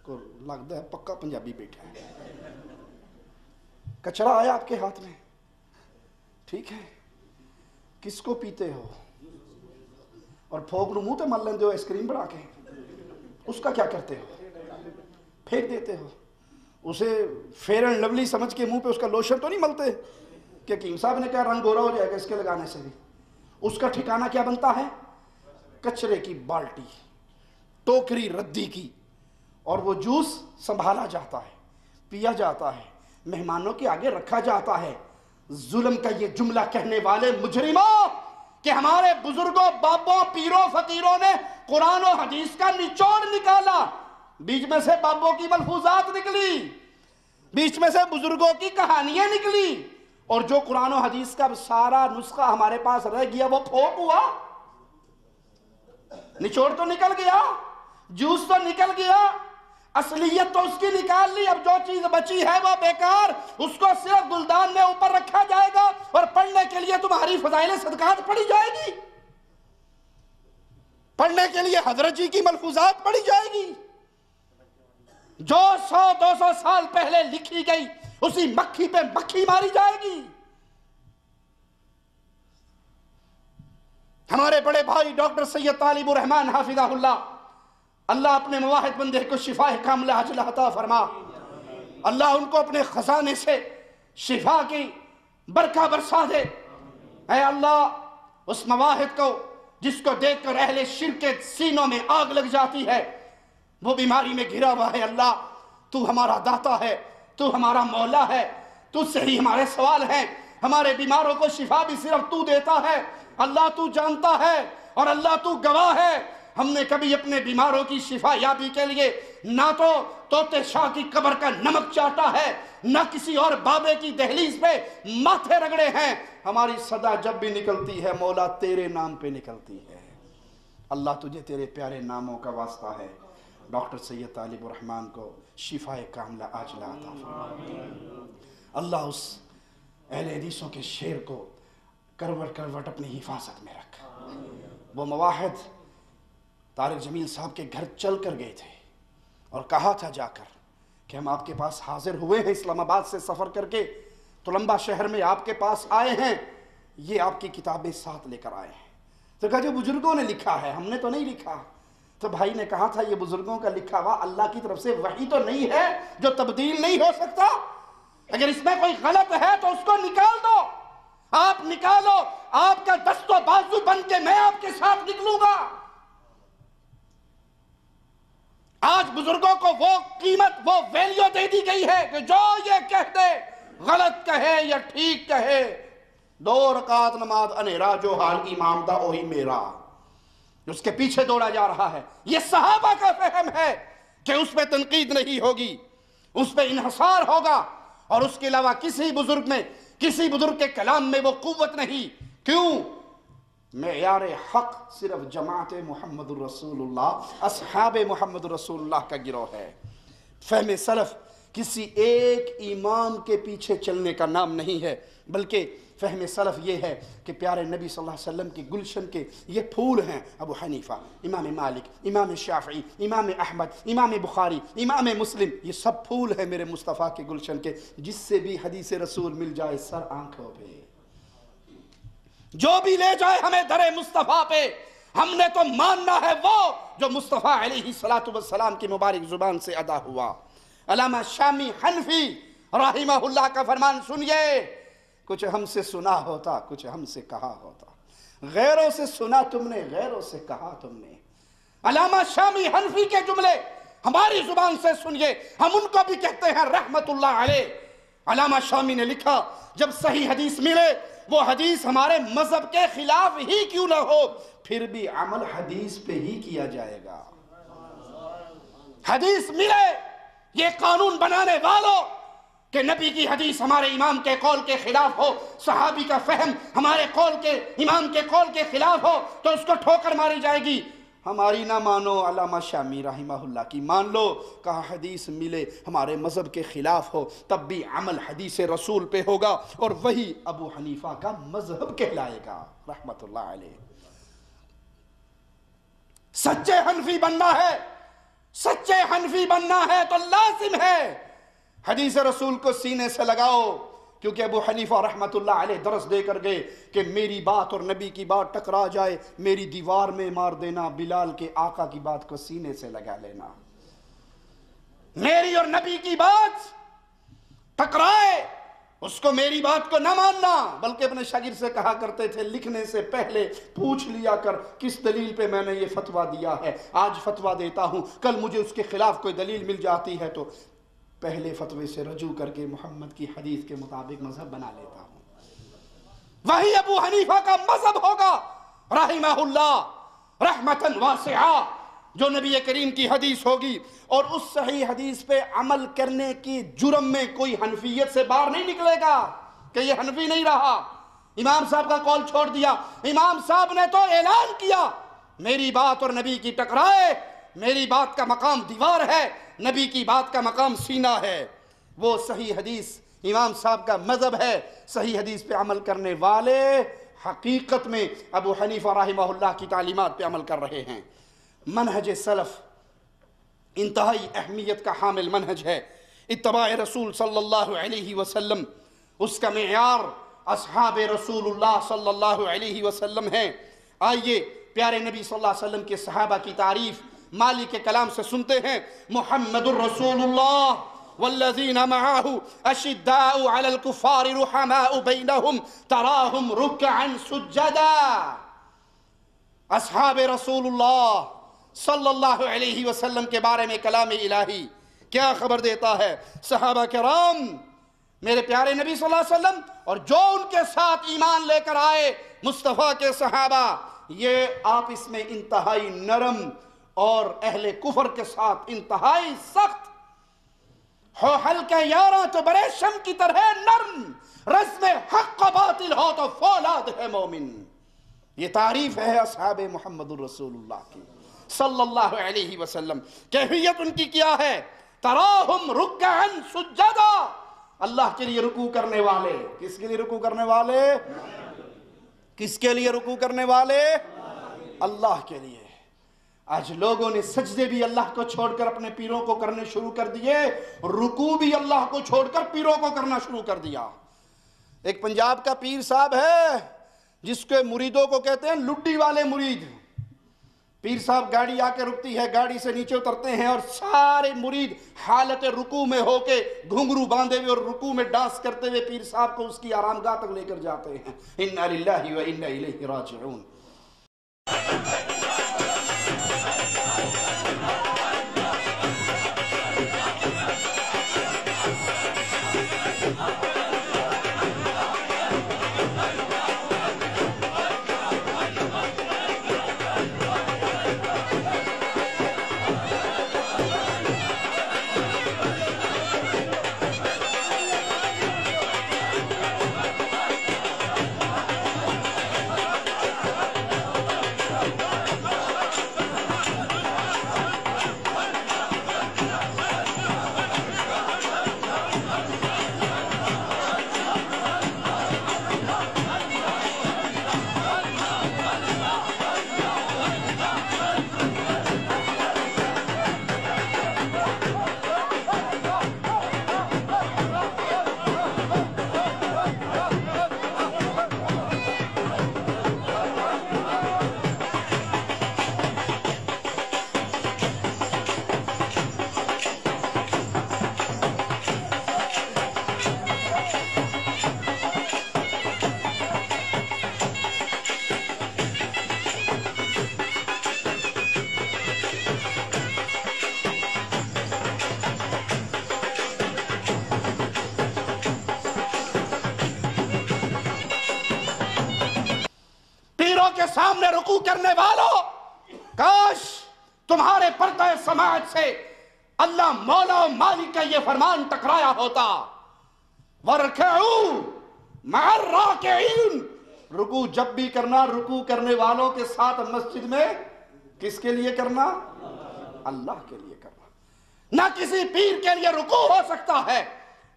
کو لگتا ہے پکا پنجابی بیٹھا ہے. کچرا آیا آپ کے ہاتھ میں، ٹھیک ہے، کس کو پیتے ہو؟ اور پھوک نو منہ تے مل لیندے ہو آئس کریم بنا کے، اس کا کیا کرتے ہو؟ پھینک دیتے ہو. اسے فیئر اینڈ لولی سمجھ کے منہ پہ اس کا لوشن تو نہیں ملتے کہ حکیم صاحب نے کہا رنگ گورا ہو جائے گا اس کے لگانے سے بھی. اس کا ٹھکانہ کیا بنتا ہے؟ کچرے کی بالٹی، ٹوکری ردی کی. اور وہ جوس سنبھالا جاتا ہے، پیا جاتا ہے، مہمانوں کے آگے رکھا جاتا ہے. ظلم کا یہ جملہ کہنے والے مجرموں کہ ہمارے بزرگوں، بابوں، پیروں، فقیروں نے قرآن و حدیث کا نچوڑ نکالا، بیچ میں سے بابوں کی ملفوظات نکلی، بیچ میں سے بزرگوں کی کہانیاں نکلی، اور جو قرآن و حدیث کا سارا نسخہ ہمارے پاس رہ گیا وہ پھوک ہوا. نچوڑ تو نکل گیا، جوس تو نکل گیا، اصلیت تو اس کی نکال لی. اب جو چیز بچی ہے وہ بیکار، اس کو صرف گلدان میں اوپر رکھا جائے گا اور پڑھنے کے لیے تمہاری فضائل صدقات پڑھی جائے گی، پڑھنے کے لیے حضرت جی کی ملفوظات پڑھی جائے گی. جو 100-200 سال پہلے لکھی گئی اسی مکھی پہ مکھی ماری جائے گی. ہمارے بڑے بھائی ڈاکٹر سید طالب الرحمن حافظہ اللہ، اللہ اپنے مواحد بندے کو شفا کاملہ عاجلہ عطا فرما، اللہ ان کو اپنے خزانے سے شفا کی برکہ برسا دے۔ اے اللہ اس مواحد کو جس کو دیکھ کر اہل شرک کے سینوں میں آگ لگ جاتی ہے، وہ بیماری میں گھرا ہوا ہے، اللہ تو ہمارا داتا ہے، تو ہمارا مولا ہے، تجھ سے ہی ہمارے سوال ہیں، ہمارے بیماروں کو شفا بھی صرف تو دیتا ہے، اللہ تو جانتا ہے اور اللہ تو گواہ ہے، ہم نے کبھی اپنے بیماروں کی شفا یابی کے لیے نہ تو طوطے شاہ کی قبر کا نمک چاٹا ہے، نہ کسی اور بابے کی دہلیز پہ ماتھے رگڑے ہیں، ہماری صدا جب بھی نکلتی ہے مولا تیرے نام پہ نکلتی ہے۔ اللہ تجھے تیرے پیارے ناموں کا واسطہ ہے، ڈاکٹر سید طالب الرحمن کو شفا کاملہ عاجلہ عطا فرما۔ اللہ اس اہل حدیثوں کے شعر کو کروٹ کروٹ اپنی حفاظت میں رکھ۔ وہ مواحد طارق جمیل صاحب کے گھر چل کر گئے تھے اور کہا تھا جا کر کہ ہم آپ کے پاس حاضر ہوئے ہیں، اسلام آباد سے سفر کر کے تلمبہ شہر میں آپ کے پاس آئے ہیں، یہ آپ کی کتابیں ساتھ لے کر آئے ہیں۔ تو کہا جو بزرگوں نے لکھا ہے، ہم نے تو نہیں لکھا۔ تو بھائی نے کہا تھا یہ بزرگوں کا لکھا ہوا اللہ کی طرف سے وحی تو نہیں ہے جو تبدیل نہیں ہو سکتا، اگر اس میں کوئی غلط ہے تو اس کو نکال دو، آپ نکالو، آپ کا دست و بازو بن کے میں آپ کے ساتھ نکلوں گا۔ آج بزرگوں کو وہ قیمت، وہ ویلیو دے دی گئی ہے کہ جو یہ کہہ دے، غلط کہے یا ٹھیک کہے، 2 رکعت نماز انیرا جو حال امام دا وہی میرا، اس کے پیچھے دوڑا جا رہا ہے۔ یہ صحابہ کا فہم ہے کہ اس پہ تنقید نہیں ہوگی، اس پہ انحصار ہوگا، اور اس کے علاوہ کسی بزرگ میں، کسی بزرگ کے کلام میں وہ قوت نہیں۔ کیوں؟ معیار حق صرف جماعت محمد الرسول اللہ، اصحاب محمد الرسول اللہ کا گروہ ہے۔ فہم سلف کسی ایک امام کے پیچھے چلنے کا نام نہیں ہے، بلکہ فہم سلف یہ ہے کہ پیارے نبی صلی اللہ علیہ وسلم کی گلشن کے یہ پھول ہیں، ابو حنیفہ، امام مالک، امام شافعی، امام احمد، امام بخاری، امام مسلم، یہ سب پھول ہیں میرے مصطفیٰ کے گلشن کے، جس سے بھی حدیث رسول مل جائے سر آنکھوں پہ، جو بھی لے جائے ہمیں درے مصطفیٰ پہ، ہم نے تو ماننا ہے وہ جو مصطفیٰ علیہ السلام کی مبارک زبان سے ادا ہوا۔ علامہ شامی حنفی رحمہ اللہ کا فرمان سنیے، کچھ ہم سے سنا ہوتا، کچھ ہم سے کہا ہوتا، غیروں سے سنا تم نے، غیروں سے کہا تم نے۔ علامہ شامی حنفی کے جملے ہماری زبان سے سنیے، ہم ان کو بھی کہتے ہیں رحمت اللہ علیہ۔ علامہ شامی نے لکھا جب صحیح حدیث ملے، وہ حدیث ہمارے مذہب کے خلاف ہی کیوں نہ ہو، پھر بھی عمل حدیث پہ ہی کیا جائے گا۔ حدیث ملے، یہ قانون بنانے والوں کہ نبی کی حدیث ہمارے امام کے قول کے خلاف ہو، صحابی کا فہم ہمارے قول کے، امام کے قول کے خلاف ہو تو اس کو ٹھوکر ماری جائے گی۔ ہماری نہ مانو، علامہ شامی رحمہ اللہ کی مان لو۔ کہا حدیث ملے ہمارے مذہب کے خلاف ہو تب بھی عمل حدیث رسول پہ ہوگا، اور وہی ابو حنیفہ کا مذہب کہلائے گا رحمت اللہ علیہ۔ سچے حنفی بننا ہے، سچے حنفی بننا ہے تو لازم ہے حدیث رسول کو سینے سے لگاؤ، کیونکہ ابو حنیفہ رحمت اللہ علیہ درس دے کر گئے کہ میری بات اور نبی کی بات ٹکرا جائے، میری دیوار میں مار دینا، بلال کے آقا کی بات کو سینے سے لگا لینا۔ میری اور نبی کی بات ٹکرائے، اس کو میری بات کو نہ ماننا، بلکہ اپنے شاگرد سے کہا کرتے تھے لکھنے سے پہلے پوچھ لیا کر کس دلیل پہ میں نے یہ فتویٰ دیا ہے، آج فتویٰ دیتا ہوں، کل مجھے اس کے خلاف کوئی دلیل مل جاتی ہے تو پہلے فتوے سے رجوع کر کے محمد کی حدیث کے مطابق مذہب بنا لیتا ہوں۔ وہی ابو حنیفہ کا مذہب ہوگا رحمہ اللہ رحمتاً واسعہ، جو نبی کریم کی حدیث ہوگی، اور اس صحیح حدیث پہ عمل کرنے کی جرم میں کوئی حنفیت سے باہر نہیں نکلے گا کہ یہ حنفی نہیں رہا، امام صاحب کا قول چھوڑ دیا۔ امام صاحب نے تو اعلان کیا میری بات اور نبی کی ٹکرائے، میری بات کا مقام دیوار ہے، نبی کی بات کا مقام سینہ ہے۔ وہ صحیح حدیث امام صاحب کا مذہب ہے، صحیح حدیث پہ عمل کرنے والے حقیقت میں ابو حنیفہ رحمہ اللہ کی تعلیمات پہ عمل کر رہے ہیں۔ منہج سلف انتہائی اہمیت کا حامل منہج ہے، اتباع رسول صلی اللہ علیہ وسلم، اس کا معیار اصحاب رسول اللہ صلی اللہ علیہ وسلم ہے۔ آئیے پیارے نبی صلی اللہ علیہ وسلم کے صحابہ کی تعریف مالک کے کلام سے سنتے ہیں. محمد الرسول اللہ والذین معاہ اشداء علی الکفار رحماء بینہم تراہم رکعا سجدا. اصحاب رسول اللہ صلی اللہ علیہ وسلم کے بارے میں کلام الہی کیا خبر دیتا ہے؟ صحابہ کرام میرے پیارے نبی صلی اللہ علیہ وسلم اور جو ان کے ساتھ ایمان لے کر آئے مصطفیٰ کے صحابہ، یہ آپس میں انتہائی نرم اور اہل کفر کے ساتھ انتہائی سخت. ہو حلقہ یاراں تو بڑے شم کی طرح نرم، رزم حق و باطل ہو تو فولاد ہے مومن. یہ تعریف ہے اصحاب محمد الرسول اللہ کی صلی اللہ علیہ وسلم. کیفیت ان کی کیا ہے؟ تراہم رکعا سجدا. اللہ کے لیے رکوع کرنے والے. کس کے لیے رکوع کرنے والے؟ کس کے لیے رکوع کرنے والے؟ اللہ کے لیے. آج لوگوں نے سجدے بھی اللہ کو چھوڑ کر اپنے پیروں کو کرنے شروع کر دیے، رکوع بھی اللہ کو چھوڑ کر پیروں کو کرنا شروع کر دیا. ایک پنجاب کا پیر صاحب ہے جس کے مریدوں کو کہتے ہیں لڈی والے مرید. پیر صاحب گاڑی آ کے رکتی ہے، گاڑی سے نیچے اترتے ہیں اور سارے مرید حالت رکوع میں ہو کے گھنگرو باندھے ہوئے اور رکوع میں ڈانس کرتے ہوئے پیر صاحب کو اس کی آرامگاہ تک لے کر جاتے ہیں. انا للہ و انا الیہ راجعون. کے سامنے رکوع کرنے والوں، کاش تمہارے پردہ سماعت سے اللہ مولا و مالک کا یہ فرمان ٹکرایا ہوتا، وَرْكَعُوا مَعَ الرَّاكِعِينَ. رکوع جب بھی کرنا رکوع کرنے والوں کے ساتھ مسجد میں کس کے لیے کرنا؟ اللہ کے لیے کرنا. نہ کسی پیر کے لیے رکوع ہو سکتا ہے،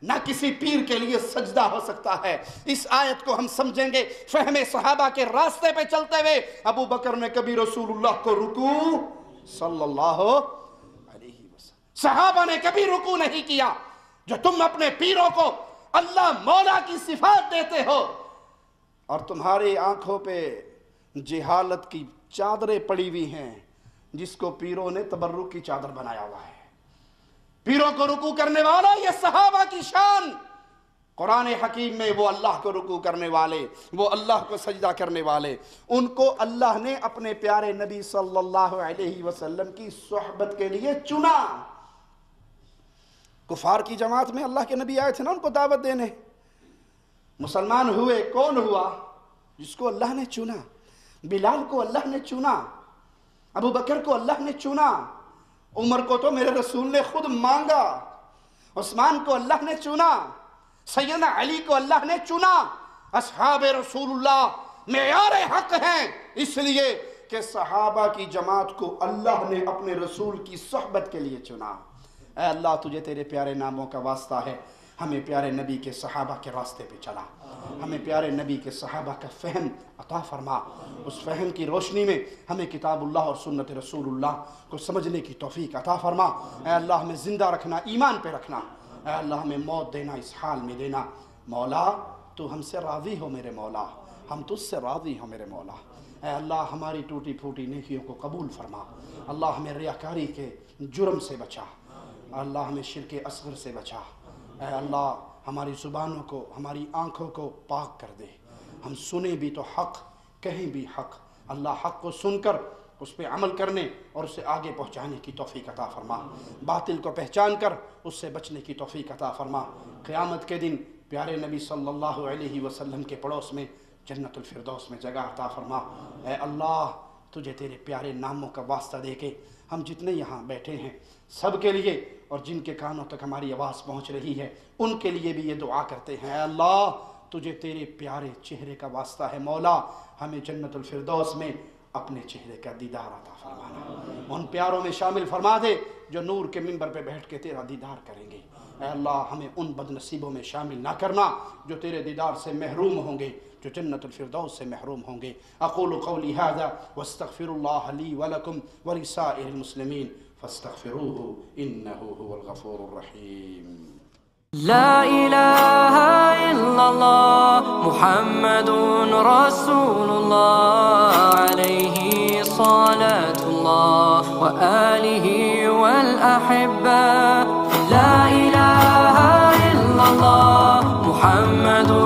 نہ کسی پیر کے لیے سجدہ ہو سکتا ہے. اس آیت کو ہم سمجھیں گے فہم صحابہ کے راستے پہ چلتے ہوئے. ابو بکر نے کبھی رسول اللہ کو رکوع صلی اللہ علیہ وسلم، صحابہ نے کبھی رکوع نہیں کیا. جو تم اپنے پیروں کو اللہ مولا کی صفات دیتے ہو اور تمہاری آنکھوں پہ جہالت کی چادریں پڑی ہوئی ہیں جس کو پیروں نے تبرک کی چادر بنایا ہوا ہے. پیروں کو رکوع کرنے والا یہ صحابہ کی شان. قرآن حکیم میں وہ اللہ کو رکوع کرنے والے، وہ اللہ کو سجدہ کرنے والے، ان کو اللہ نے اپنے پیارے نبی صلی اللہ علیہ وسلم کی صحبت کے لیے چنا. کفار کی جماعت میں اللہ کے نبی آئے تھے نا ان کو دعوت دینے. مسلمان ہوئے کون ہوا؟ جس کو اللہ نے چنا. بلال کو اللہ نے چنا، ابو بکر کو اللہ نے چنا، عمر کو تو میرے رسول نے خود مانگا، عثمان کو اللہ نے چنا، سیدنا علی کو اللہ نے چنا. اصحاب رسول اللہ معیار حق ہیں اس لیے کہ صحابہ کی جماعت کو اللہ نے اپنے رسول کی صحبت کے لیے چنا. اے اللہ تجھے تیرے پیارے ناموں کا واسطہ ہے، ہمیں پیارے نبی کے صحابہ کے راستے پہ چلا، ہمیں پیارے نبی کے صحابہ کا فہم عطا فرما. اس فہم کی روشنی میں ہمیں کتاب اللہ اور سنت رسول اللہ کو سمجھنے کی توفیق عطا فرما. اے اللہ ہمیں زندہ رکھنا، ایمان پہ رکھنا. اے اللہ ہمیں موت دینا اس حال میں دینا. مولا تو ہم سے راضی ہو میرے مولا، ہم تجھ سے راضی ہو میرے مولا. اے اللہ ہماری ٹوٹی پھوٹی نیکیوں کو قبول فرما، اللہ ہمیں ریاکاری کے جرم سے بچا، اللہ ہمیں شرک اصغر سے بچا، اے اللہ ہماری زبانوں کو ہماری آنکھوں کو پاک کر دے، ہم سنیں بھی تو حق کہیں بھی حق، اللہ حق کو سن کر اس پہ عمل کرنے اور اسے آگے پہنچانے کی توفیق عطا فرما، باطل کو پہچان کر اس سے بچنے کی توفیق عطا فرما، قیامت کے دن پیارے نبی صلی اللہ علیہ وسلم کے پڑوس میں جنت الفردوس میں جگہ عطا فرما۔ اے اللہ تجھے تیرے پیارے ناموں کا واسطہ دے کے ہم جتنے یہاں بیٹھے ہیں سب کے لیے اور جن کے کانوں تک ہماری آواز پہنچ رہی ہے ان کے لیے بھی یہ دعا کرتے ہیں، اے اللہ تجھے تیرے پیارے چہرے کا واسطہ ہے مولا، ہمیں جنت الفردوس میں اپنے چہرے کا دیدار عطا فرمانا، ان پیاروں میں شامل فرما دے جو نور کے منبر پہ بیٹھ کے تیرا دیدار کریں گے۔ اے اللہ ہمیں ان بد نصیبوں میں شامل نہ کرنا جو تیرے دیدار سے محروم ہوں گے، جو جنت الفردوس سے محروم ہوں گے۔ اقول قولی ھذا واستغفر اللہ لی ولکم ولسائر المسلمین فاستغفروہ انہ هو الغفور الرحیم۔ لا إله إلا الله محمد رسول الله عليه صلاة الله وآله والأحبة لا إله إلا الله محمد